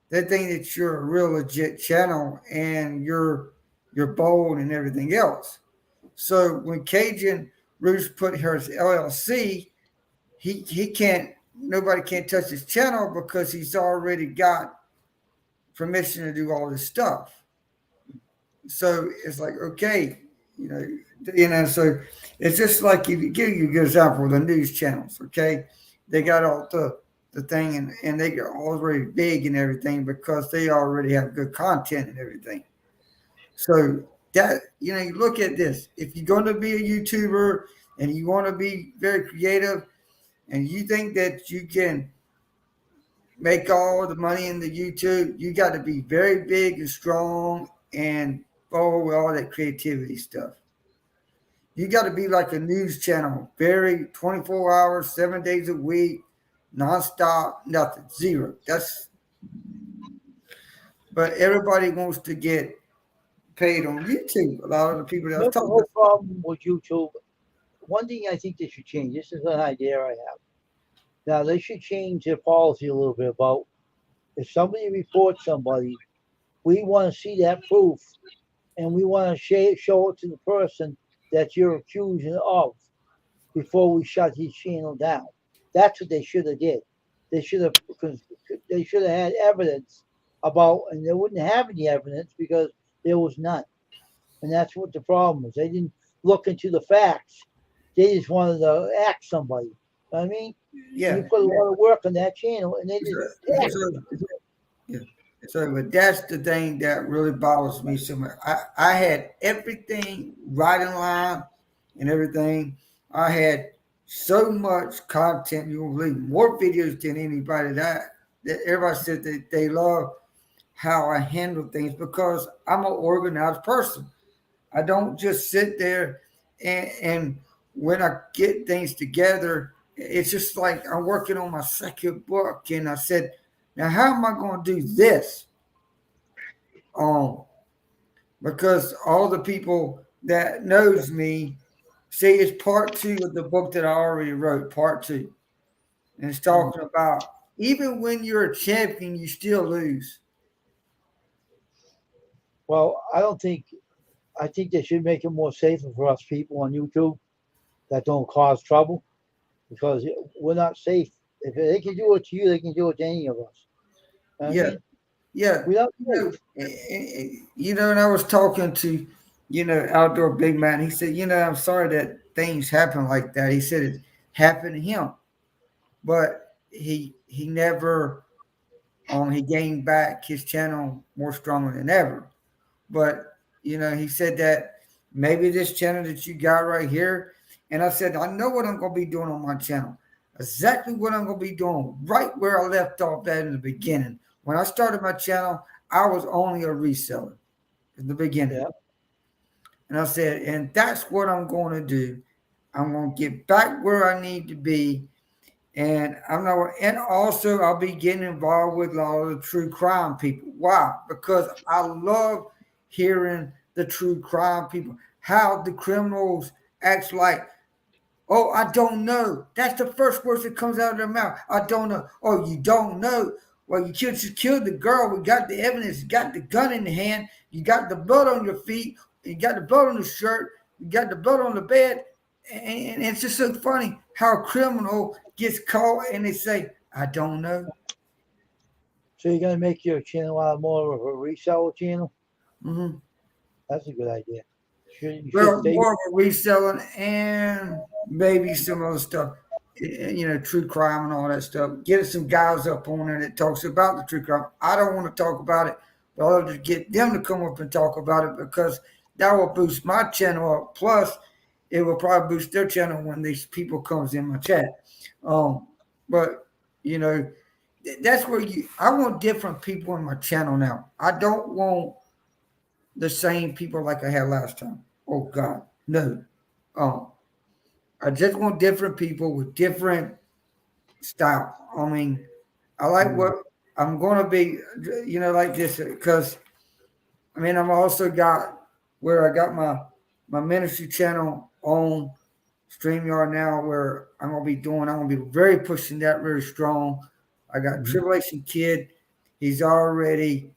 they think that you're a real legit channel and you're bold and everything else. So when Cajun Roots put her LLC, he can't. Nobody can't touch his channel because he's already got permission to do all this stuff. So it's like, okay, so it's just like if you give you a good example of the news channels, okay? They got all the thing and they get already big and everything because they already have good content and everything. So that, you look at this. If you're going to be a YouTuber and you want to be very creative and you think that you can make all the money in the YouTube, you got to be very big and strong and follow with all that creativity stuff. You got to be like a news channel, very 24 hours, 7 days a week, nonstop, nothing, zero. But everybody wants to get paid on YouTube. A lot of the people that The was talking whole problem with YouTube, one thing I think they should change, this is an idea I have. Now they should change their policy a little bit about if somebody reports somebody, we want to see that proof, and we want to show it to the person that you're accusing of before we shut his channel down. That's what they should have did. They should have because they should have had evidence about, and they wouldn't have any evidence because there was none. And that's what the problem was. They didn't look into the facts. They just wanted to act somebody. You know what I mean? Yeah. You put a lot of work on that channel, and they just act. Yeah. So, but that's the thing that really bothers me so much. I had everything right in line and everything. I had so much content. You will believe more videos than anybody that everybody said that they love how I handle things because I'm an organized person. I don't just sit there and when I get things together, it's just like I'm working on my second book. And I said, now how am I going to do this? Because all the people that knows me say it's part 2 of the book that I already wrote, part 2. And it's talking about even when you're a champion, you still lose. Well, I think they should make it more safer for us people on YouTube that don't cause trouble because we're not safe. If they can do it to you, they can do it to any of us. You know what I Yeah. mean? Yeah. We don't And I was talking to, Outdoor Big Man. He said, I'm sorry that things happen like that. He said it happened to him, but he never, he gained back his channel more stronger than ever. But, he said that maybe this channel that you got right here. And I said, I know what I'm going to be doing on my channel. Exactly what I'm going to be doing right where I left off at in the beginning. When I started my channel, I was only a reseller in the beginning. Yeah. And I said, and that's what I'm going to do. I'm going to get back where I need to be. And and also I'll be getting involved with a lot of the true crime people. Why? Because I love hearing the true crime people, how the criminals act like, oh, I don't know. That's the first words that comes out of their mouth. I don't know. Oh, you don't know. Well, you just killed the girl. We got the evidence. You got the gun in the hand. You got the blood on your feet. You got the blood on the shirt. You got the blood on the bed. And it's just so funny how a criminal gets caught and they say, I don't know. So you're gonna make your channel out more of a reseller channel? Mm-hmm. That's a good idea. Well, more of a reselling and maybe some other stuff, true crime and all that stuff. Get some guys up on there that talks about the true crime. I don't want to talk about it, but I'll just get them to come up and talk about it because that will boost my channel up. Plus, it will probably boost their channel when these people comes in my chat. But that's where I want different people in my channel now. I don't want the same people like I had last time. Oh God, no. I just want different people with different style. I mean, I like what I'm going to be, like this because, I'm also got where I got my ministry channel on StreamYard now where I'm going to be very pushing that very strong. I got Tribulation Kid. He's already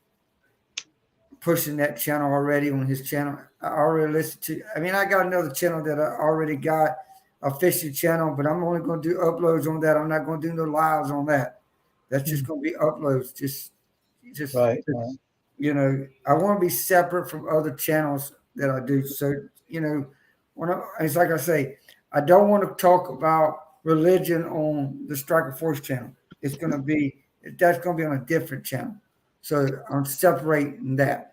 pushing that channel already on his channel. I already listened to, I got another channel that I already got, official channel, but I'm only going to do uploads on that. I'm not going to do no lives on that. That's just going to be uploads. Just right. I want to be separate from other channels that I do. So, it's like I say, I don't want to talk about religion on the Striker Force channel. That's going to be on a different channel. So I'm separating that.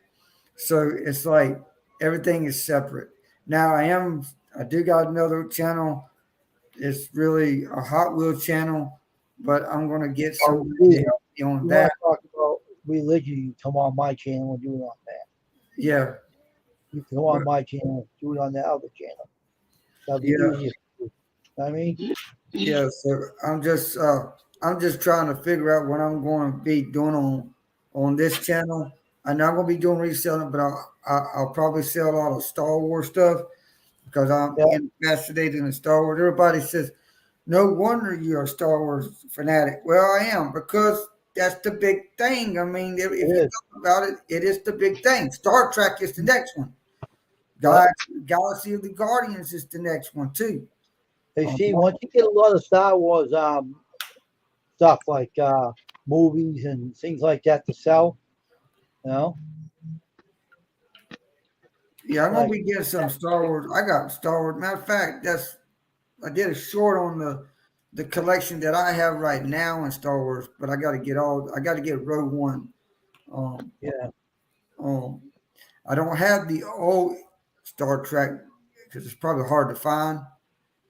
So it's like everything is separate. Now I do got another channel. It's really a Hot Wheel channel, but I'm going to get somebody to help me on that. Talk about religion, you come on my channel and do it on that. Yeah. You can come on my channel and do it on the other channel. That'll be easier. Yeah, so I'm just trying to figure out what I'm going to be doing on this channel. I'm not going to be doing reselling, but I'll probably sell a lot of Star Wars stuff because I'm fascinated in Star Wars. Everybody says, No wonder you're a Star Wars fanatic. Well, I am because that's the big thing. I mean, if It you is. talk about it, it is the big thing. Star Trek is the next one. Yep. Galaxy of the Guardians is the next one too. Hey, Steve, once you get a lot of Star Wars stuff like movies and things like that to sell, you know, Yeah, I'm gonna like be getting some Star Wars. I got Star Wars. Matter of fact, I did a short on the collection that I have right now in Star Wars, but I got to get all. I got to get Rogue One. Um, yeah, um, I don't have the old Star Trek because it's probably hard to find,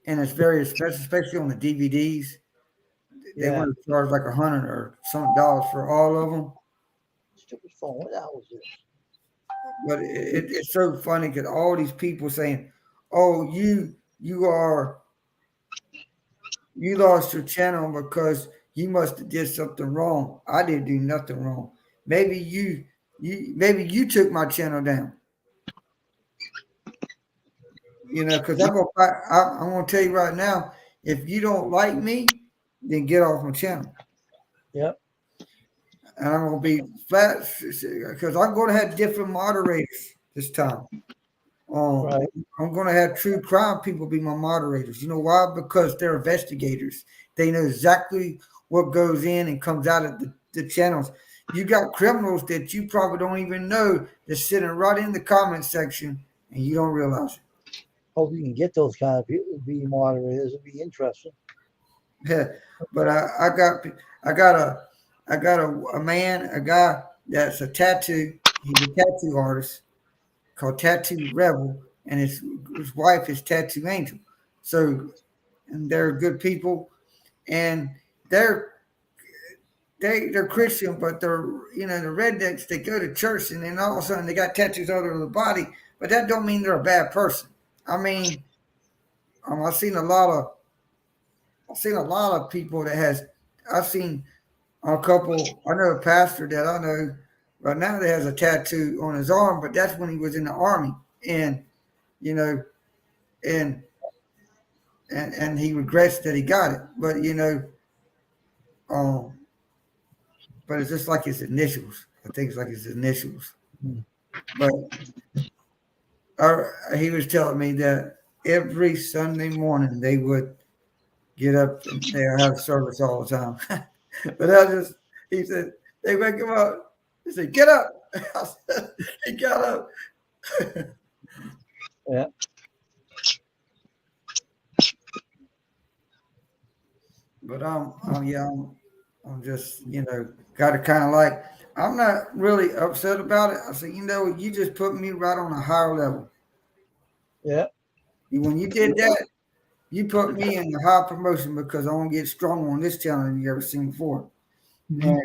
and it's very expensive, especially on the DVDs. They yeah. want to charge like $100 or some dollars for all of them. Stupid phone. What the hell is this? But it's so funny because all these people saying, "Oh, you lost your channel because you must have did something wrong." I didn't do nothing wrong. Maybe maybe you took my channel down. You know, because I'm gonna tell you right now, if you don't like me, then get off my channel. Yep. And I'm gonna be flat because I'm gonna have different moderators this time. Um, Right. I'm gonna have true crime people be my moderators. You know why? Because they're investigators. They know exactly what goes in and comes out of the channels. You got criminals that you probably don't even know that's sitting right in the comment section and you don't realize it. Hope you can get those kind of people to be moderators. It'd be interesting. Yeah, but I got a man, a guy that's a tattoo. He's a tattoo artist called Tattoo Rebel, and his wife is Tattoo Angel. So, and they're good people, and they're they're Christian, but they're the rednecks. They go to church, and then all of a sudden they got tattoos all over their body. But that don't mean they're a bad person. I mean, I've seen a lot of people that has. I've seen a couple. I know a pastor that I know right now that has a tattoo on his arm, but that's when he was in the army, and you know, and and he regrets that he got it. But um, but it's just like his initials. I think it's like his initials. Hmm. But he was telling me that every Sunday morning they would get up and they have service all the time. But he said, they wake him up. He said, get up. I said, he got up. Yeah. But I'm just, got to kind of like, I'm not really upset about it. I said, you just put me right on a higher level. Yeah. When you did that, you put me in a high promotion because I want to get stronger on this channel than you ever seen before. Mhm.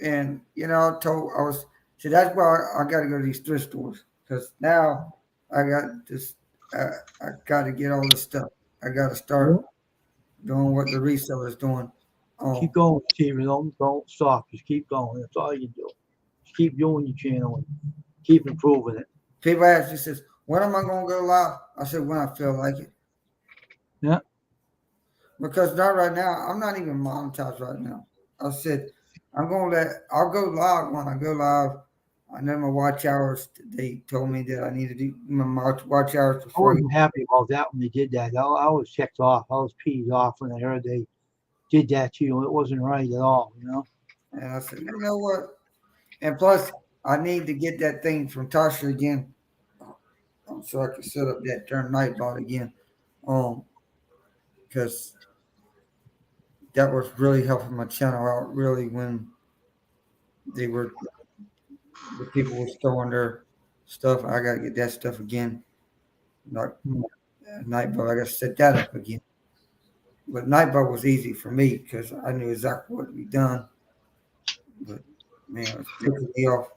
And so that's why I got to go to these thrift stores because now I got this. I got to get all this stuff. I got to start doing what the reseller's doing. Keep going, Steven. Don't stop. Just keep going. That's all you do. Just keep doing your channel and keep improving it. People ask me, says, when am I going to go live? I said, when I feel like it. Yeah. Because not right now. I'm not even monetized right now. I said, I'll go live when I go live. I know my watch hours. They told me that I need to do my watch hours I before. wasn't happy about that when they did that. I was checked off. I was peed off when I heard they did that to you. It wasn't right at all, And I said, you know what? And plus, I need to get that thing from Tasha again, so I can set up that turn Nightbot again. Because that was really helping my channel out. Really, when the people were throwing their stuff, I got to get that stuff again. Like Nightbot, I got to set that up again. But Nightbot was easy for me because I knew exactly what to be done. But man, it was picking me off.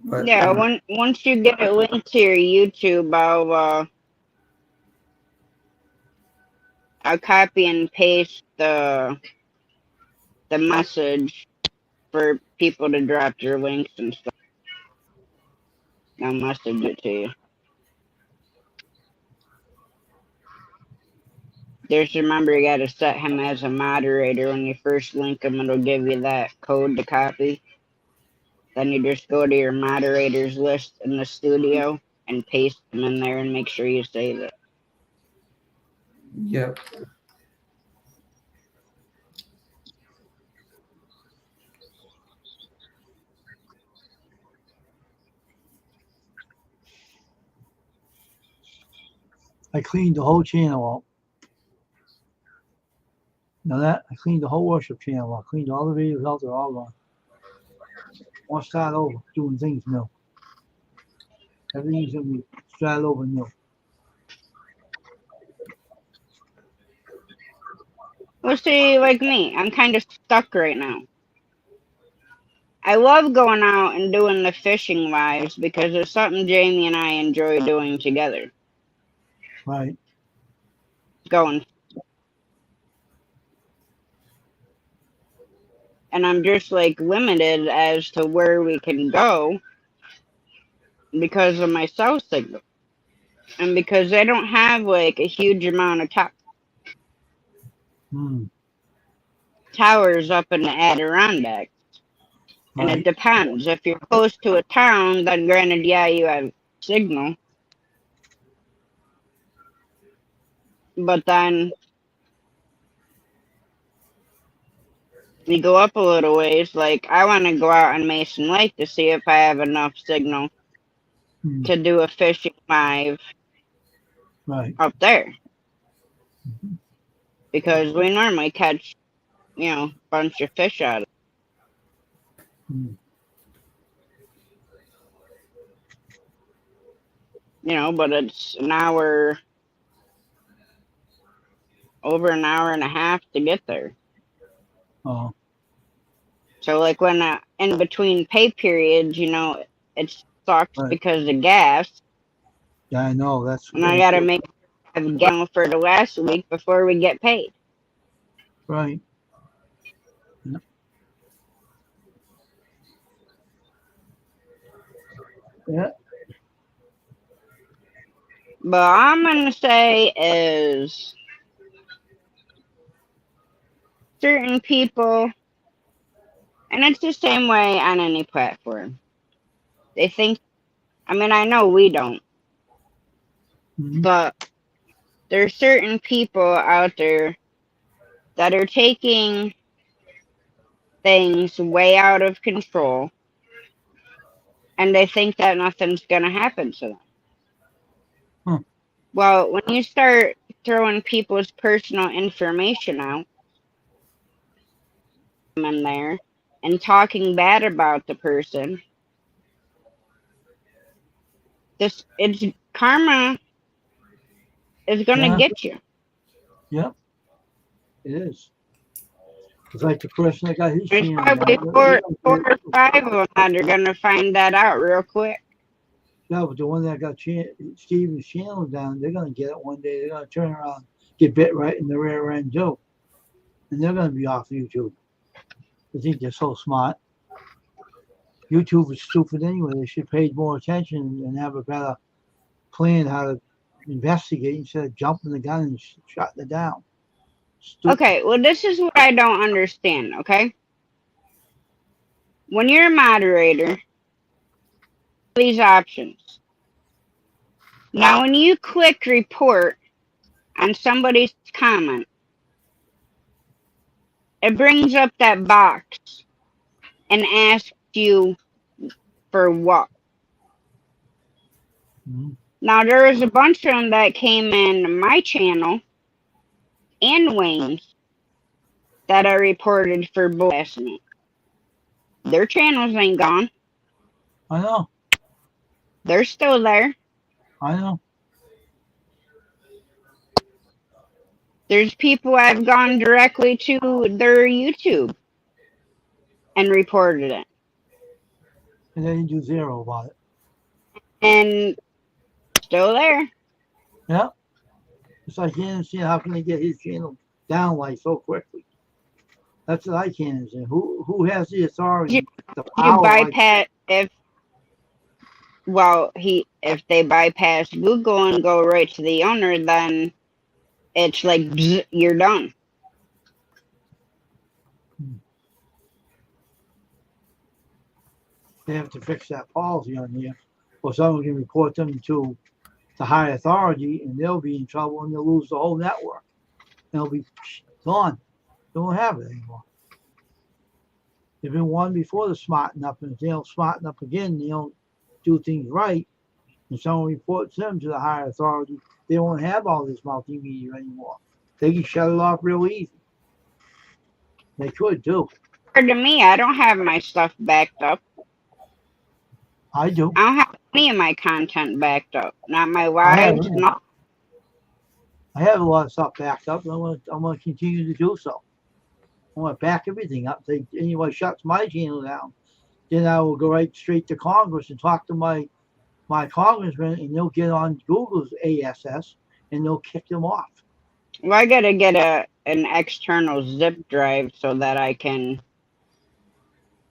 But Yeah, once you get it linked to your YouTube, I'll copy and paste the message for people to drop your links and stuff. I'll message it to you. Just remember you gotta set him as a moderator. When you first link him, it'll give you that code to copy. Then you just go to your moderators list in the studio and paste them in there and make sure you save it. Yep. I cleaned the whole channel out. Now that I cleaned the whole worship channel out. Cleaned all the videos out. They're all gone. I want to start over doing things new. Everything's gonna be started over new. Well, see, like me, I'm kind of stuck right now. I love going out and doing the fishing lives because it's something Jamie and I enjoy doing together. Right. Going. And I'm just like limited as to where we can go because of my cell signal. And because I don't have like a huge amount of towers up in the Adirondacks. And Right. it depends. If you're close to a town, then granted, yeah, you have signal. But then you go up a little ways. Like, I want to go out on Mason Lake to see if I have enough signal to do a fishing live Right. up there. Because we normally catch, a bunch of fish out of it. But it's over an hour and a half to get there. Oh. So, like, when in between pay periods, it sucks Right. because of gas. Yeah, I know. That's. And I got to make a gas for the last week before we get paid. Right. Yeah. But all I'm going to say is certain people, and it's the same way on any platform, they think, I know we don't, but there's certain people out there that are taking things way out of control, and they think that nothing's going to happen to them. Well, when you start throwing people's personal information out in there and talking bad about the person, it's karma is going to get you. Yep. It is. It's like the person that got his There's channel probably down. four or five of them that are going to find that out real quick. Yeah, but the one that got Steven's channel down, they're gonna get it one day. They're gonna turn around, get bit right in the rear end too, and they're gonna be off YouTube. They think they're so smart. YouTube is stupid anyway. They should pay more attention and have a better plan how to investigate instead of jumping the gun and shutting it down. Stupid. Okay, well, this is what I don't understand, okay? When you're a moderator, these options. Now, when you click report on somebody's comment, it brings up that box and asks you for what? Now, there was a bunch of them that came in my channel and Wayne's that I reported for blasphemy. Their channels ain't gone. I know. They're still there. I know. There's people I've gone directly to their YouTube and reported it. And they didn't do zero about it. And still there. Yeah. It's like you understand how can they get his channel down like so quickly? That's what I can't understand. Who has the authority? The power, you bypass if they bypass Google and go right to the owner, then it's like bzz, you're done. They have to fix that policy on here, or someone can report them to the high authority, and they'll be in trouble, and they'll lose the whole network. They'll be gone. They won't have it anymore. There's been one before the smarten up, and if they don't smarten up again, they don't do things right, and someone reports them to the higher authority, they won't have all this multimedia anymore. They can shut it off real easy. They could too. To me, I don't have my stuff backed up. I do. I don't have any of my content backed up. Not my I have wives. it. No. I have a lot of stuff backed up, and I'm gonna continue to do so. I want to back everything up. If anyone shuts my channel down, then I will go right straight to Congress and talk to my congressman, and they'll get on Google's ASS and they'll kick them off. Well, I gotta get an external zip drive so that I can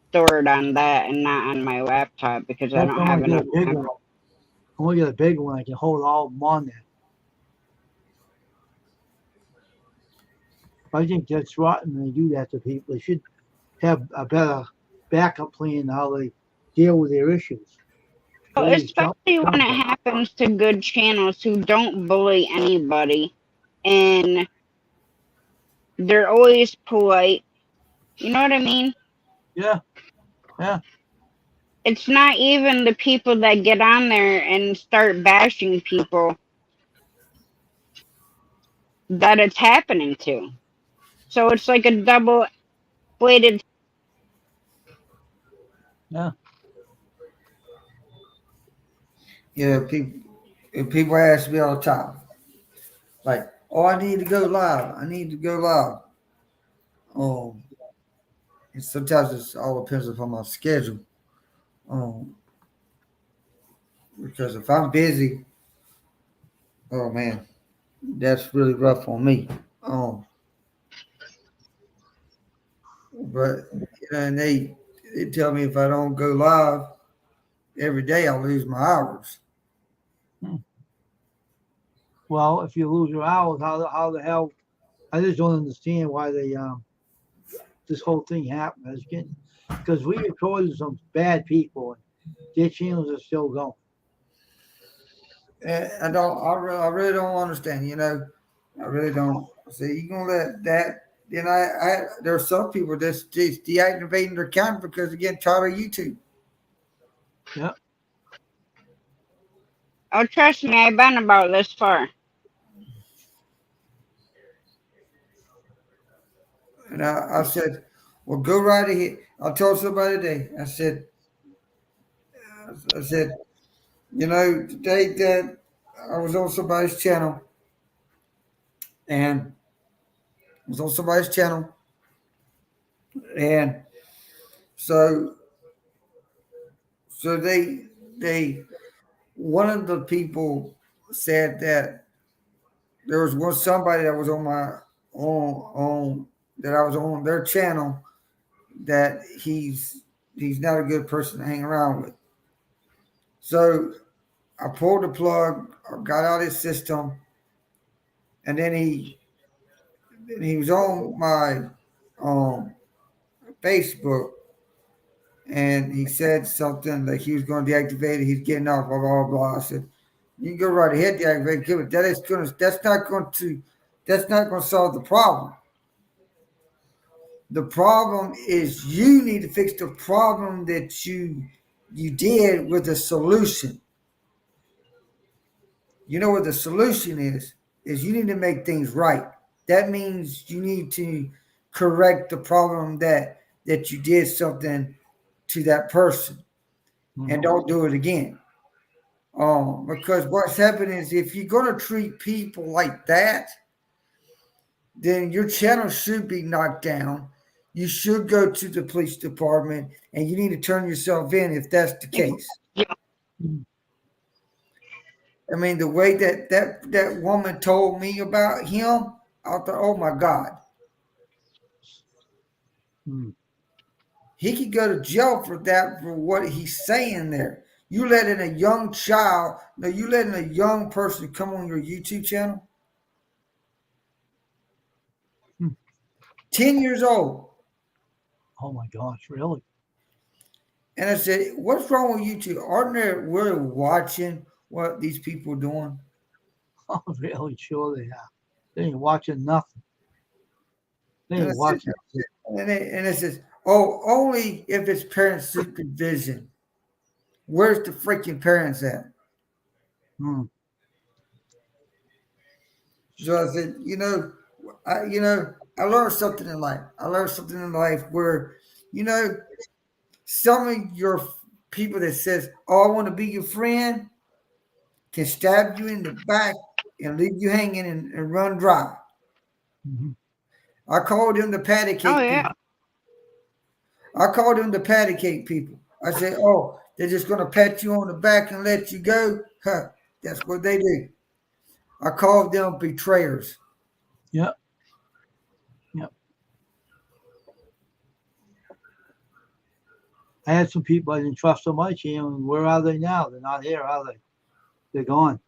store it on that and not on my laptop because I don't have enough. I want to get a bigger one. I can hold all of them on there. I think that's rotten when they do that to people. They should have a better backup plan how they deal with their issues. Well, especially when it happens to good channels who don't bully anybody and they're always polite. You know what I mean? Yeah. Yeah. It's not even the people that get on there and start bashing people that it's happening to. So it's like a double-bladed. Yeah. Yeah, people ask me all the time, like, "Oh, I need to go live. I need to go live." And sometimes it all depends upon my schedule. Because if I'm busy, oh man, that's really rough on me. But and they tell me if I don't go live every day, I'll lose my hours. Well, if you lose your hours, how the hell? I just don't understand why they this whole thing happened. Because we recorded some bad people, and their channels are still going. And I really don't understand. I really don't. So you gonna let that? Then there are some people that's just deactivating their account because they get tired of YouTube. Yeah. Oh, trust me, I've been about this far. And I said, well, go right ahead. I told somebody today, I said, today that I was on somebody's channel, and so they one of the people said that there was somebody that was on that I was on their channel that he's not a good person to hang around with. So I pulled the plug, got out his system, and then he was on my Facebook, and he said something like he was going to deactivate it. He's getting off, blah blah blah. I said, "You can go right ahead, deactivate it. That's not going to solve the problem. The problem is you need to fix the problem that you did with the solution. You know what the solution is you need to make things right. That means you need to correct the problem that you did something to that person, and don't do it again. Because what's happening is if you're going to treat people like that, then your channel should be knocked down. You should go to the police department, and you need to turn yourself in if that's the case. I mean, the way that woman told me about him, I thought, oh my God. He could go to jail for that, for what he's saying there. You letting a young child, you letting a young person come on your YouTube channel? 10 years old. Oh my gosh, really? And I said, what's wrong with you two? Aren't they really watching what these people are doing? Oh, really? Sure they are. They ain't watching nothing. They And I ain't said, watching shit. and it says, oh, only if it's parent supervision. Where's the freaking parents at? Hmm. So I said, I learned something in life. I learned something in life where, you know, some of your people that says, "Oh, I want to be your friend," can stab you in the back and leave you hanging and run dry. Mhm. I called them the patty Oh cake yeah. people. I called them the patty cake people. I said, "Oh, they're just gonna pat you on the back and let you go." Huh? That's what they do. I called them betrayers. Yep. Yep. I had some people I didn't trust so much, and where are they now? They're not here, are they? They're gone.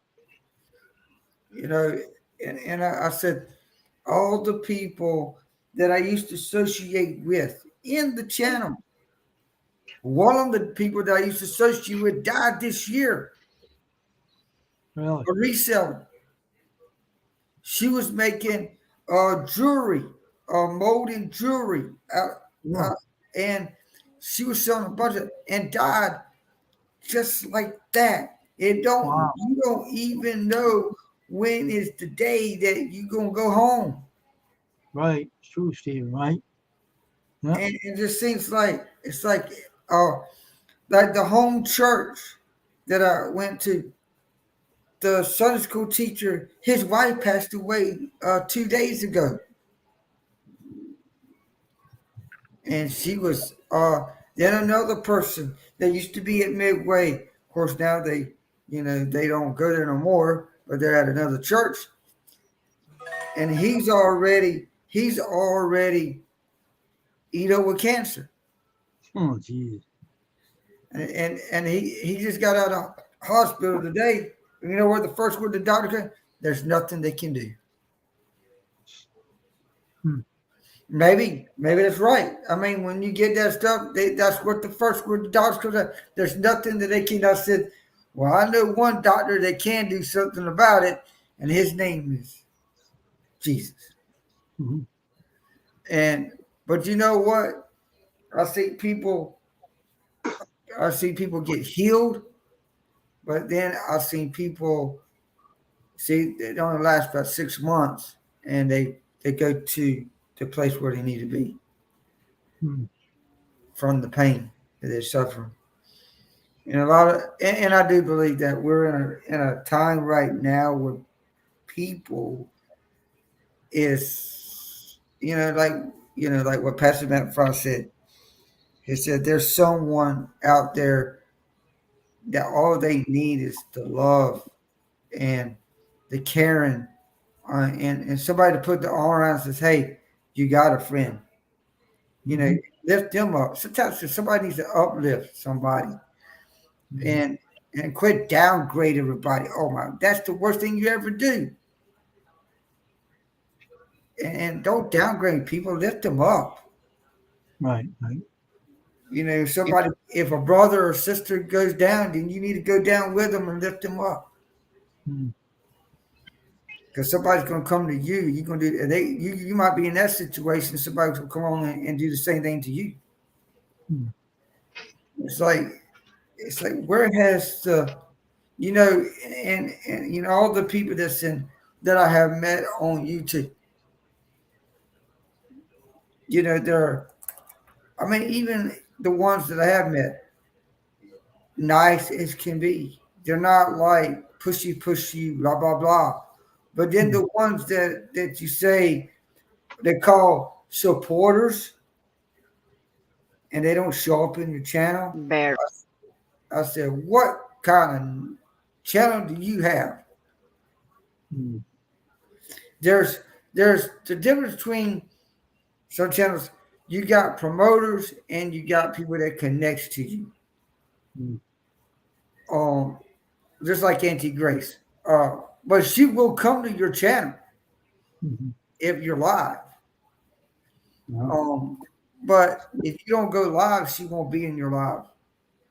You know, and I said, all the people that I used to associate with in the channel. One of the people that I used to associate with died this year. Really? A reseller. She was making jewelry, molding jewelry, Yeah. uh, and she was selling a bunch of and died just like that. Wow. You don't even know when is the day that you gonna go home. Right. It's true, Stephen, right? Yep. And it just seems like it's uh like the home church that I went to, the Sunday school teacher, his wife passed away 2 days ago. And she was then another person that used to be at Midway. Of course, now they don't go there no more, but they're at another church. And he's already with cancer. Oh, geez. And he just got out of hospital today. You know what the first word the doctor said? There's nothing they can do. Hmm. Maybe that's right. I mean, when you get that stuff, that's what the first word the doctor said. There's nothing that they can. I said, well, I know one doctor that can do something about it, and his name is Jesus. Mhm. But you know what? I see people. I see people get healed, but then I've seen people see it only lasts about 6 months, and they go to the place where they need to be Hmm. from the pain that they're suffering. And I do believe that we're in a time right now where people is like what Pastor Matt Frost said. He said there's someone out there that all they need is the love and the caring, and somebody to put the arm around and says, "Hey, you got a friend." Mhm. Lift them up. Sometimes somebody needs to uplift somebody Mhm. and quit downgrade everybody. Oh my, that's the worst thing you ever do. And don't downgrade people, lift them up. Right. Right. If a brother or sister goes down, then you need to go down with them and lift them up. Hmm. Because somebody's going to come to you. You're going to do. You might be in that situation. Somebody's going to come on and do the same thing to you. Hmm. It's like where has the and all the people that I have met on YouTube. They're. I mean, even the ones that I have met, nice as can be. They're not like pushy, blah blah blah. But then Hmm. the ones that you say they call supporters and they don't show up in your channel, Bear. I said, what kind of channel do you have? Hmm. There's there's the difference between some channels. You got promoters and you got people that connects to you. Hmm. Um, just like Auntie Grace. But she will come to your channel Mhm. if you're live. But if you don't go live, she won't be in your live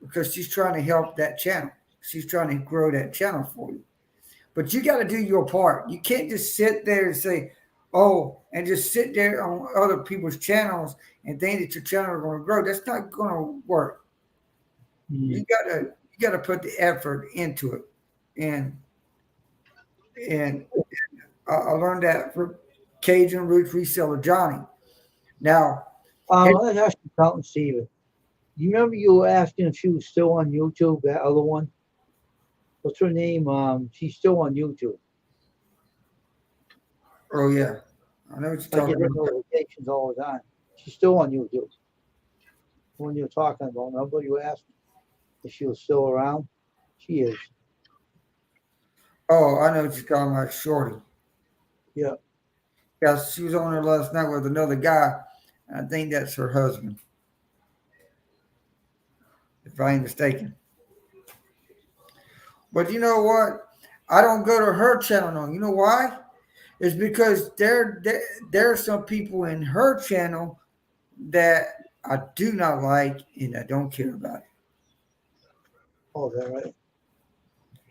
because she's trying to help that channel. She's trying to grow that channel for you. But you got to do your part. You can't just sit there and say, "Oh," and just sit there on other people's channels and think that your channel is going to grow. That's not going to work. You gotta put the effort into it, and I learned that from Cajun Roots reseller Johnny. Now, Let's ask you something, Steven. You remember you were asking if she was still on YouTube, that other one? What's her name? She's still on YouTube. oh yeah, I know what you're I get talking her about. notifications all the time. She's still on YouTube. When you're talking about, remember you asked if she was still around? She is. Oh, I know what you're talking about, Shorty. Yeah. Yeah, she was on there last night with another guy. I think that's her husband, if I ain't mistaken. But you know what? I don't go to her channel no. You know why? It's because there are some people in her channel that I do not like and I don't care about it. Oh, is that right?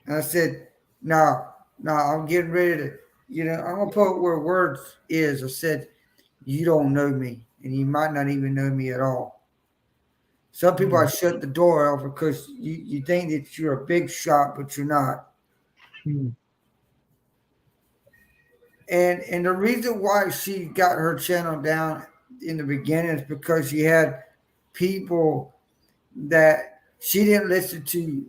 And I said, no, I'm getting ready to, I'm gonna put where words is. I said, you don't know me, and you might not even know me at all. Some people I shut the door off because you think that you're a big shot, but you're not. Hmm. And the reason why she got her channel down in the beginning is because she had people that she didn't listen to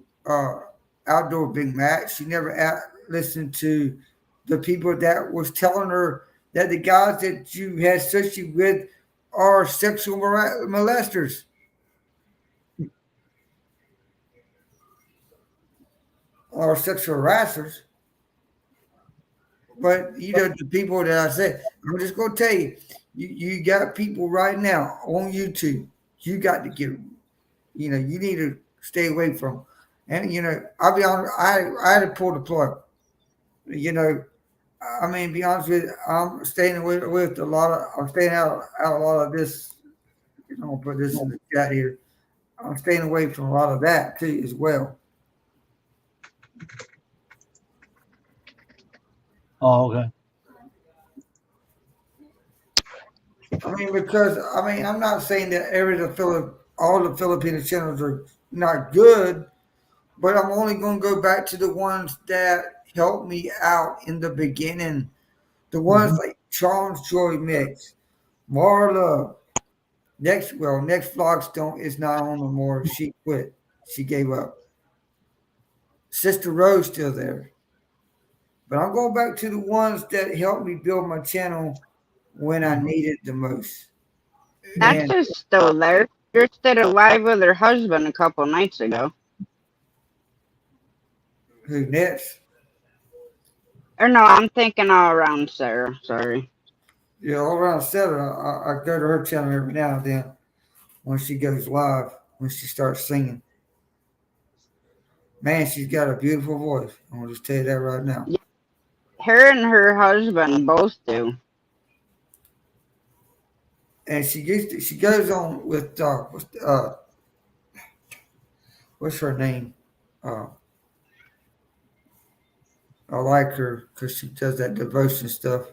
Outdoor Big Mac. She never listened to the people that was telling her that the guys that you had sex with are sexual molesters. Or sexual harassers. But the people that I said, I'm just gonna tell you, you got people right now on YouTube. You got to get, you need to stay away from. And I'll be honest, I had to pull the plug. I mean, be honest with you, I'm staying away with a lot of. I'm staying out a lot of this. I'll put this in the chat here. I'm staying away from a lot of that too as well. Oh, okay. I mean, because I'm not saying that all the Filipino channels are not good, but I'm only going to go back to the ones that helped me out in the beginning. The ones like Charles Joy Mix, Marla. Next Vlogstone is not on no more. She quit. She gave up. Sister Rose still there, but I'm going back to the ones that helped me build my channel when I needed the most. That's And just still there. Just did a live with her husband a couple nights ago. who next? Or no, I'm thinking all around Sarah. Sorry. Yeah, all around Saturday, I go to her channel every now and then when she goes live, when she starts singing. Man, she's got a beautiful voice. I'm gonna just tell you that right now. Her and her husband both do. And she goes on with what's her name? Uh, I like her because she does that devotion stuff.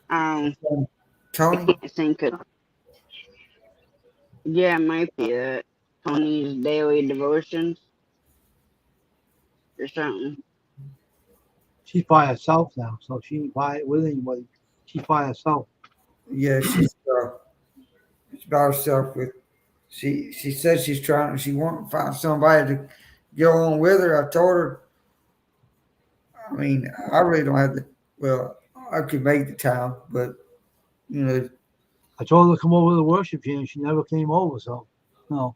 I Tony. can't think of. Yeah, it might be that. Tony's daily devotions or something. She's by herself now, so she ain't by it with anybody. She's by herself. Yeah, she's by herself with. She said she's trying. She want to find somebody to go on with her. I told her. I mean, I really don't have the. Well, I could make the time, but you know, I told her to come over to worship here, and she never came over. So, no.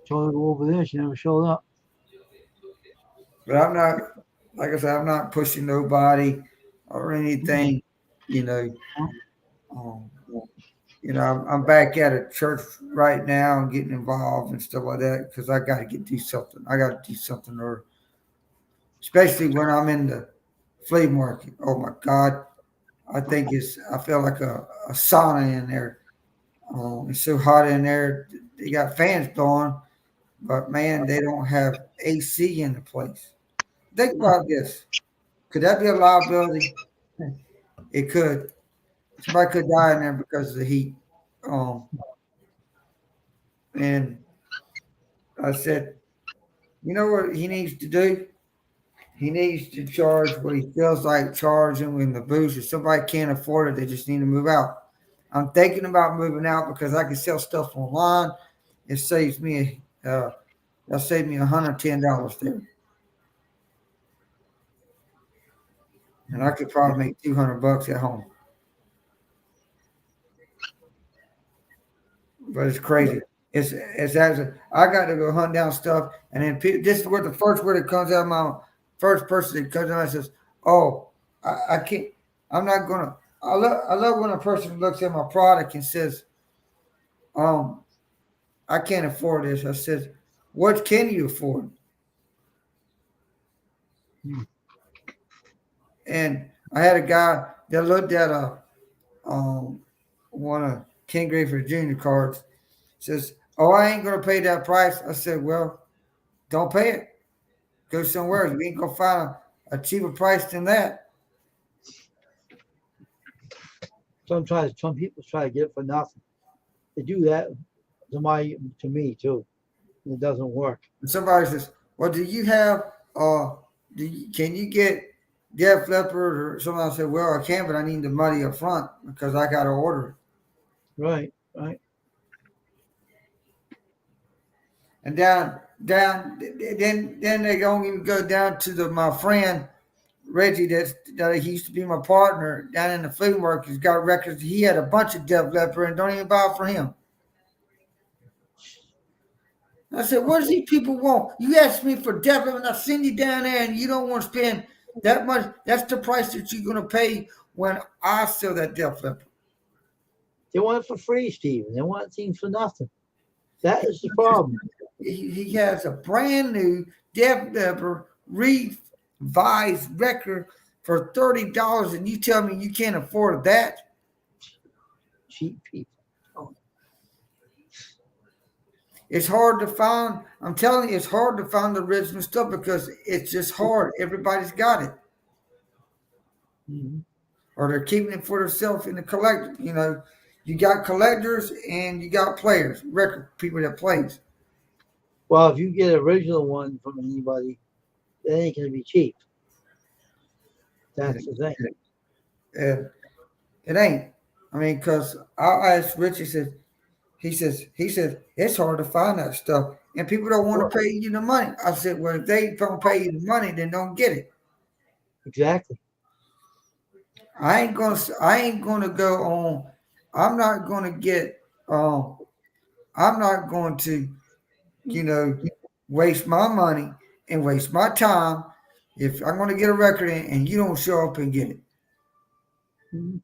Told her to go over there. She never showed up. but I'm not. Like I said, I'm not pushing nobody or anything. You know, um, I'm back at a church right now and getting involved and stuff like that because I got to do something. I got to do something, or especially when I'm in the flea market. Oh my God. I feel like a sauna in there. It's so hot in there. They got fans blowing, but man, they don't have AC in the place. Think about this. Could that be a liability? It could. Somebody could die in there because of the heat. Um, and I said, you know what he needs to do? He needs to charge what he feels like charging in the booth. If somebody can't afford it, they just need to move out. I'm thinking about moving out because I can sell stuff online. It saves me that saved me $110 there. And I could probably make $200 at home. But it's crazy. It's as I got to go hunt down stuff, and then this is where the first word that comes out of my first person that comes out and says, "Oh, I can't. I'm not gonna." I love when a person looks at my product and says, I can't afford this." I said, "What can you afford?" And I had a guy that looked at one of Ken Griffith Jr. cards. Says, "Oh, I ain't gonna pay that price." I said, "Well, don't pay it. Go somewhere. You ain't gonna find a cheaper price than that." Some people try to get it for nothing. They do that to me too. It doesn't work. And somebody says, "Well, do you have can you get Def Leppard or something?" I said, "Well, I can, but I need the money up front because I gotta order it." Right. And then they don't even go down to my friend Reggie that he used to be my partner down in the flea market. He's got records. He had a bunch of Def Leppard and don't even buy it for him. I said, "What does these people want? You asked me for Def Leppard and I send you down there and you don't want to spend that much. That's the price that you're going to pay when I sell that Def Leppard." They want it for free, Steven. They want things for nothing. That is the problem. He has a brand new Def Leppard revised record for $30, and you tell me you can't afford that? Cheap people. It's hard to find. I'm telling you, it's hard to find the original stuff because it's just hard. Everybody's got it. Mm-hmm. Or they're keeping it for themselves in the collector. You know, you got collectors and you got players, record people that plays. Well, if you get an original one from anybody, that ain't going to be cheap. That's the thing. It ain't. I mean, because I asked Richie, he says, it's hard to find that stuff. And people don't want to pay you the money. I said, well, if they don't pay you the money, then don't get it. Exactly. I ain't gonna go on. I'm not gonna get. I'm not going to, waste my money and waste my time if I'm going to get a record in and you don't show up and get it. Mm-hmm.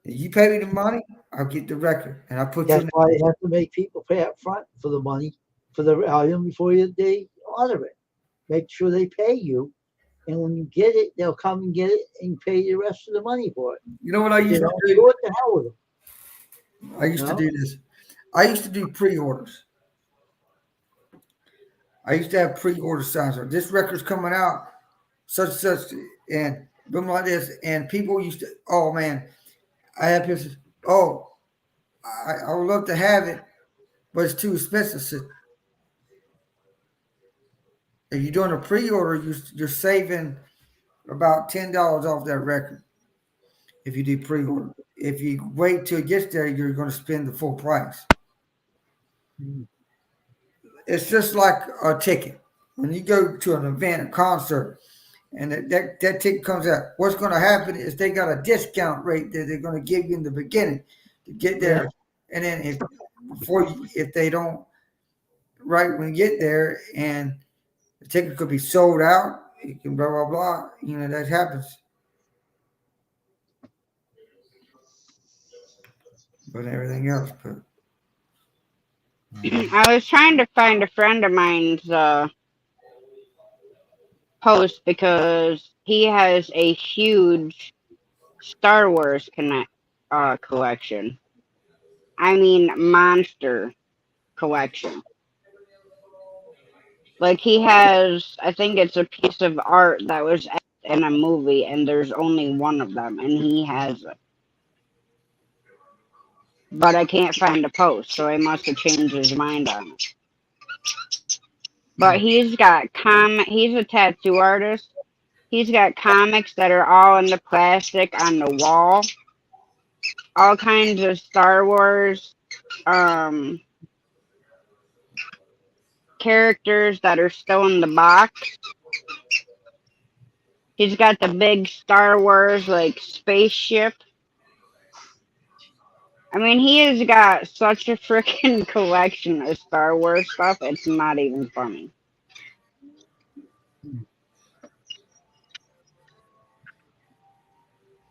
If you pay me the money, I'll get the record and I'll put That's you. why they have to make people pay up front for the money for the item before they order it. Make sure they pay you. And when you get it, they'll come and get it and pay you the rest of the money for it. You know what I used to do? What the hell with them? I used to do this. I used to do pre-orders. I used to have pre-order signs. This record's coming out, such, and boom like this. And people used to, oh man, I had people say, oh, I would love to have it, but it's too expensive. So if you're doing a pre-order, you're saving about $10 off that record. If you do pre-order, if you wait till it gets there, you're going to spend the full price. Mm-hmm. It's just like a ticket. When you go to an event, a concert, and that ticket comes out, what's going to happen is they got a discount rate that they're going to give you in the beginning to get there. And then if they don't, right when you get there and the ticket could be sold out, it can blah, blah, blah. That happens. But everything else, but. I was trying to find a friend of mine's post because he has a huge Star Wars collection. I mean, monster collection. Like he has, I think it's a piece of art that was in a movie, and there's only one of them, and he has it. But I can't find a post, so he must have changed his mind on it. But he's got he's a tattoo artist. He's got comics that are all in the plastic on the wall. All kinds of Star Wars characters that are still in the box. He's got the big Star Wars like spaceship. I mean, he has got such a freaking collection of Star Wars stuff, it's not even funny.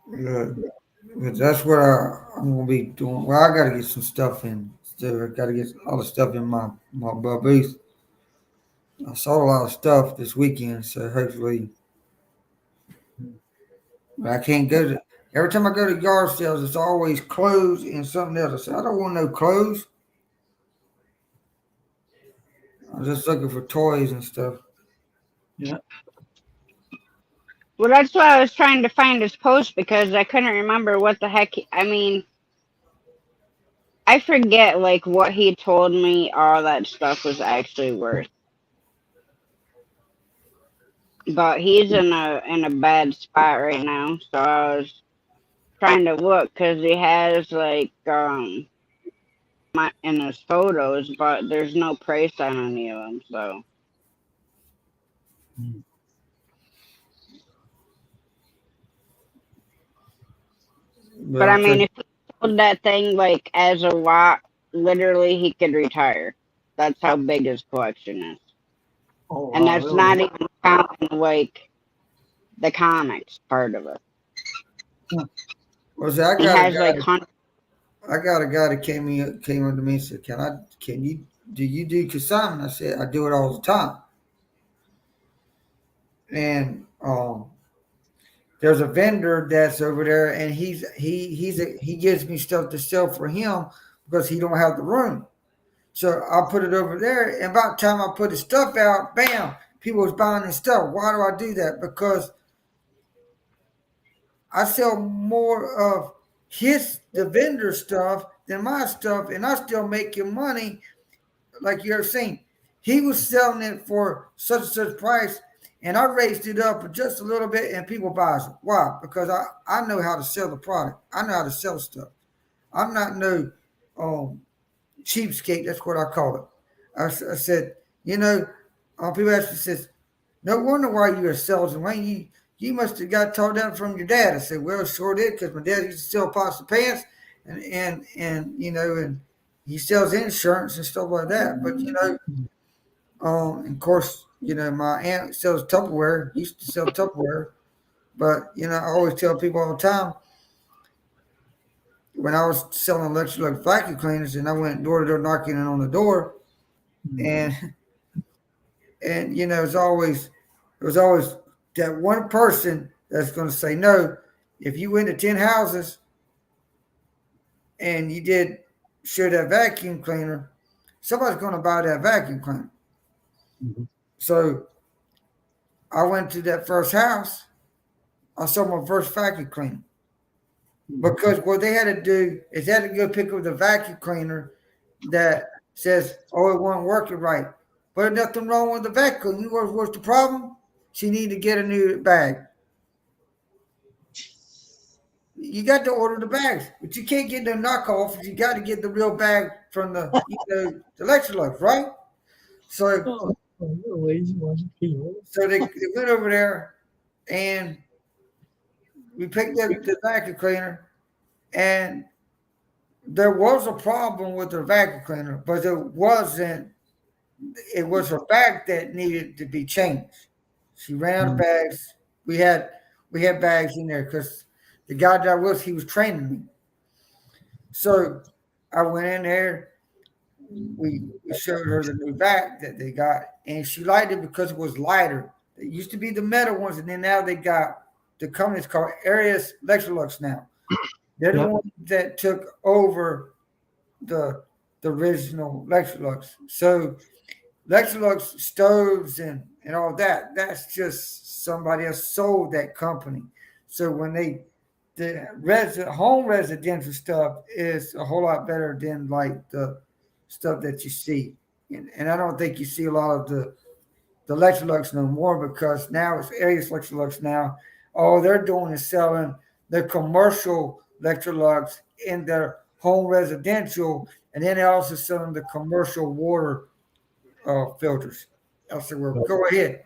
But that's what I'm gonna be doing. Well, I gotta get some stuff in. So I gotta get all the stuff in my booth. I saw a lot of stuff this weekend, so hopefully. But I can't go to. Every time I go to yard sales, it's always clothes and something else. I said, I don't want no clothes. I'm just looking for toys and stuff. Yeah. Well, that's why I was trying to find his post because I couldn't remember what the heck. I mean, I forget like what he told me all that stuff was actually worth. But he's in a bad spot right now, so I was trying to look because he has like in his photos, but there's no price on any of them. So, but I mean, if he sold that thing like as a lot, literally he could retire. That's how big his collection is. Oh, And wow, that's really? not even counting like the comics part of it. Well, see, I He got has a like guy. I got a guy that came up to me and said, Can you do consignment?" I said, "I do it all the time." And there's a vendor that's over there, and he gives me stuff to sell for him because he don't have the room. So I put it over there, and about the time I put his stuff out, bam, people was buying his stuff. Why do I do that? Because I sell more of the vendor stuff than my stuff, and I still making money. Like you're saying, he was selling it for such and such price, and I raised it up just a little bit, and people buy it. Why? Because I know how to sell the product. I know how to sell stuff. I'm not no cheapskate. That's what I call it. I said, people ask me, says, no wonder why you're a salesman. Wayne, you must have got taught that from your dad. I said, well, sure did, because my dad used to sell pots of pants, and and he sells insurance and stuff like that. But of course, my aunt sells Tupperware. Used to sell Tupperware, but I always tell people all the time when I was selling Electrolux vacuum cleaners, and I went door to door knocking on the door, and it was always that one person that's going to say no. If you went to 10 houses and you did show that vacuum cleaner, somebody's going to buy that vacuum cleaner. Mm-hmm. So I went to that first house. I saw my first vacuum cleaner. Because what they had to do is they had to go pick up the vacuum cleaner that says, oh, it wasn't working right. But there's nothing wrong with the vacuum. You know what's the problem? She needed to get a new bag. You got to order the bags, but you can't get the knockoff. You got to get the real bag from the Electrolux, right? So they went over there, and we picked up the vacuum cleaner, and there was a problem with the vacuum cleaner, but it wasn't. It was her bag that needed to be changed. She ran out of bags. We had bags in there because the guy that I was, he was training me. So I went in there. We showed her the new bag that they got, and she liked it because it was lighter. It used to be the metal ones, and then now they got the company's called Arius Electrolux now. They're the Yep. ones that took over the original Electrolux. So Electrolux stoves and all that, that's just somebody else sold that company. So when the home residential stuff is a whole lot better than like the stuff that you see. And I don't think you see a lot of the Electrolux no more because now it's Arius Electrolux now. All they're doing is selling their commercial Electrolux in their home residential, and then they're also selling the commercial water filters. I said, well, Right. go ahead.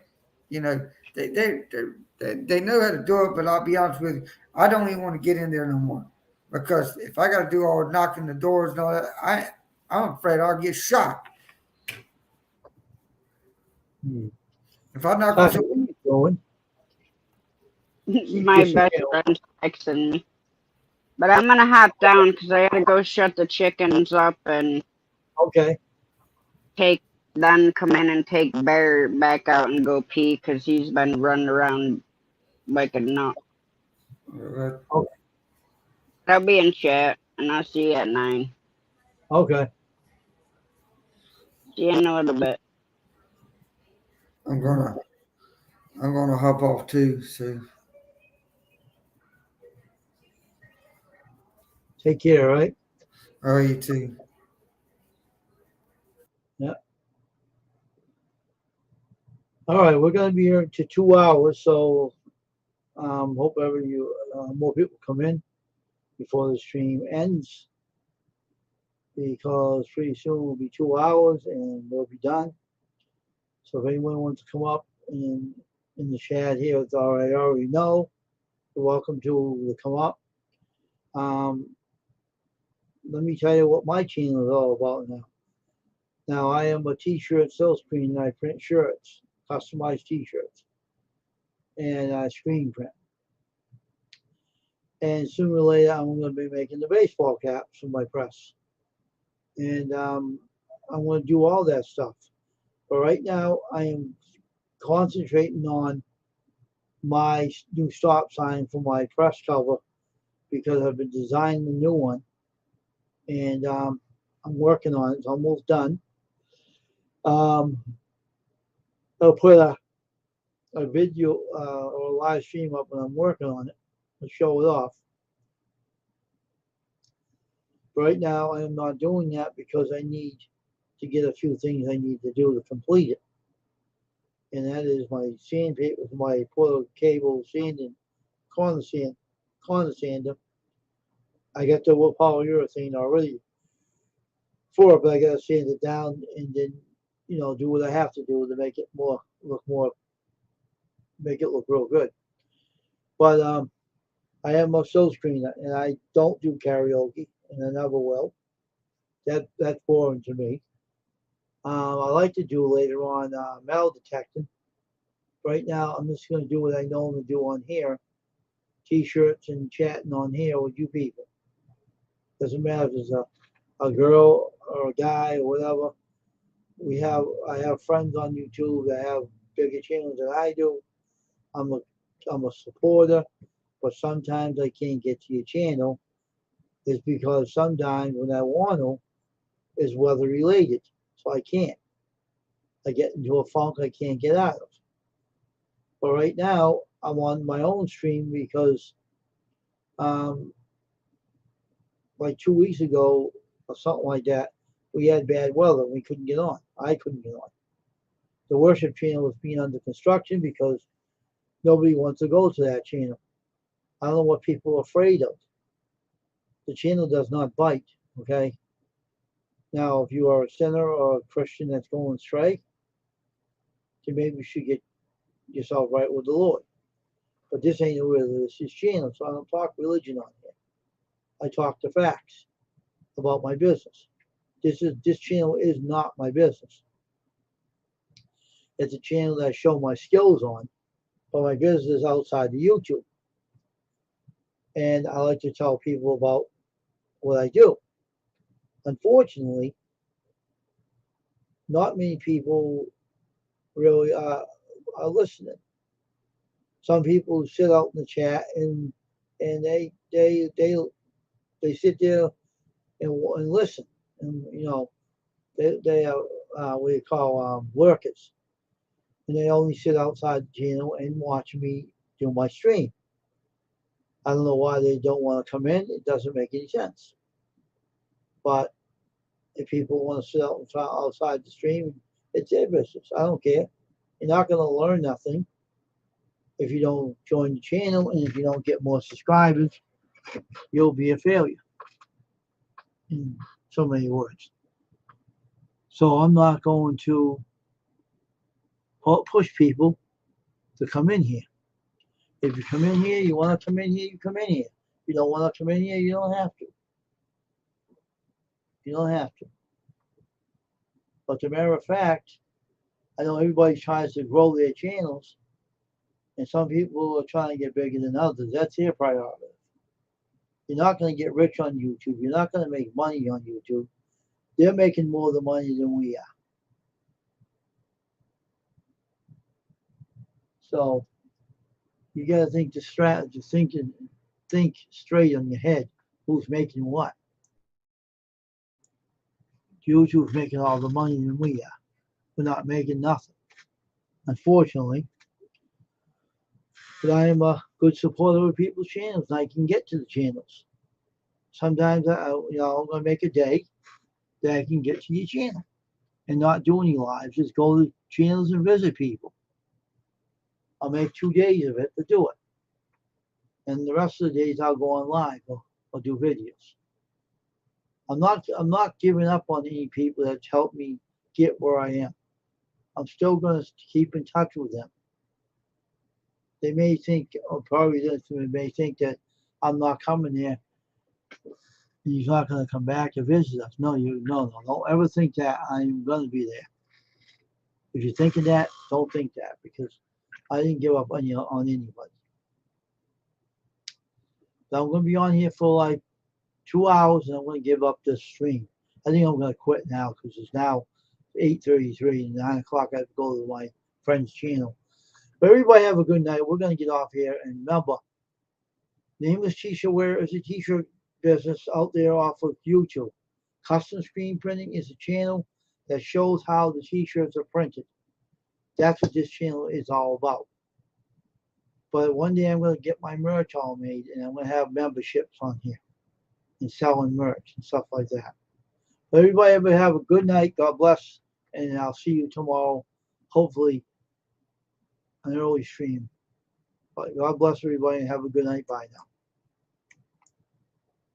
You know, they know how to do it, but I'll be honest with you, I don't even want to get in there no more because if I got to do all knocking the doors and all that, I'm afraid I'll get shot. Hmm. If I knock on Sasha, something, what are you doing? My Just, best friend's texting me. But I'm gonna hop down because I gotta go shut the chickens up and okay. then come in and take Bear back out and go pee because he's been running around like a nut. uh, I'll be in chat and I'll see you at 9. Okay. See you in a little bit. I'm gonna hop off too. So Take care, all right? all right, you too. All right, we're gonna be here to 2 hours, so hope more people come in before the stream ends because pretty soon will be 2 hours and we'll be done. So if anyone wants to come up in the chat here, it's all right. I already know. You're welcome to come up. Let me tell you what my channel is all about now. Now I am a t-shirt salesman and I print shirts, customized t-shirts, and I screen print. And sooner or later, I'm going to be making the baseball caps for my press. And I'm going to do all that stuff. But right now, I am concentrating on my new stop sign for my press cover because I've been designing a new one. And I'm working on it. It's almost done. I'll put a video or a live stream up when I'm working on it to show it off. Right now, I am not doing that because I need to get a few things I need to do to complete it. And that is my sandpaper, my portable cable sanding, corner sander. I got the polyurethane already for it, but I got to sand it down and then, do what I have to do to make it make it look real good. But I am a show screener and I don't do karaoke and I never will. That's boring to me. I like to do later on metal detecting. Right now, I'm just going to do what I normally do on here, t-shirts and chatting on here with you people. Doesn't matter if it's a girl or a guy or whatever. I have friends on YouTube that have bigger channels than I do. I'm a supporter, but sometimes I can't get to your channel. It's because sometimes when I want to, is weather related, so I can't. I get into a funk I can't get out of. But right now, I'm on my own stream because, like 2 weeks ago or something like that, we had bad weather. We couldn't get on. I couldn't get on. The worship channel was being under construction because nobody wants to go to that channel. I don't know what people are afraid of. The channel does not bite, okay? Now, if you are a sinner or a Christian that's going astray, then maybe you should get yourself right with the Lord. But this ain't a religious channel, so I don't talk religion on here. I talk the facts about my business. This channel is not my business. It's a channel that I show my skills on, but my business is outside the YouTube. And I like to tell people about what I do. Unfortunately, not many people really are listening. Some people sit out in the chat and they sit there and listen, and they are what you call workers, and they only sit outside the channel and watch me do my stream. I don't know why they don't want to come in. It doesn't make any sense. But if people want to sit outside the stream, it's their business. I don't care. You're not going to learn nothing if you don't join the channel, and if you don't get more subscribers, you'll be a failure. In so many words. So I'm not going to push people to come in here. If you come in here, you want to come in here, you come in here. If you don't want to come in here, you don't have to. You don't have to. But as a matter of fact, I know everybody tries to grow their channels, and some people are trying to get bigger than others. That's their priority. You're not going to get rich on YouTube. You're not going to make money on YouTube. They're making more of the money than we are. So you got to think the strategy, think straight on your head. Who's making what? YouTube's making all the money than we are. We're not making nothing, unfortunately. But I am a good supporter of people's channels, and I can get to the channels. Sometimes I'm going to make a day that I can get to your channel and not do any lives. Just go to channels and visit people. I'll make 2 days of it to do it. And the rest of the days I'll go on live or do videos. I'm not giving up on any people that's helped me get where I am. I'm still going to keep in touch with them. They may think, or probably may think that I'm not coming there and he's not going to come back to visit us. No, don't ever think that I'm going to be there. If you're thinking that, don't think that, because I didn't give up on anybody. So I'm going to be on here for like 2 hours, and I'm going to give up this stream. I think I'm going to quit now, because it's now 8:33 and 9 o'clock. I have to go to my friend's channel. But everybody have a good night. We're going to get off here. And remember, Nameless T-shirt Wear is a t-shirt business out there off of YouTube. Custom Screen Printing is a channel that shows how the t-shirts are printed. That's what this channel is all about. But one day I'm going to get my merch all made, and I'm going to have memberships on here and selling merch and stuff like that. But everybody have a good night. God bless. And I'll see you tomorrow, hopefully, an early stream. But God bless everybody and have a good night. Bye now.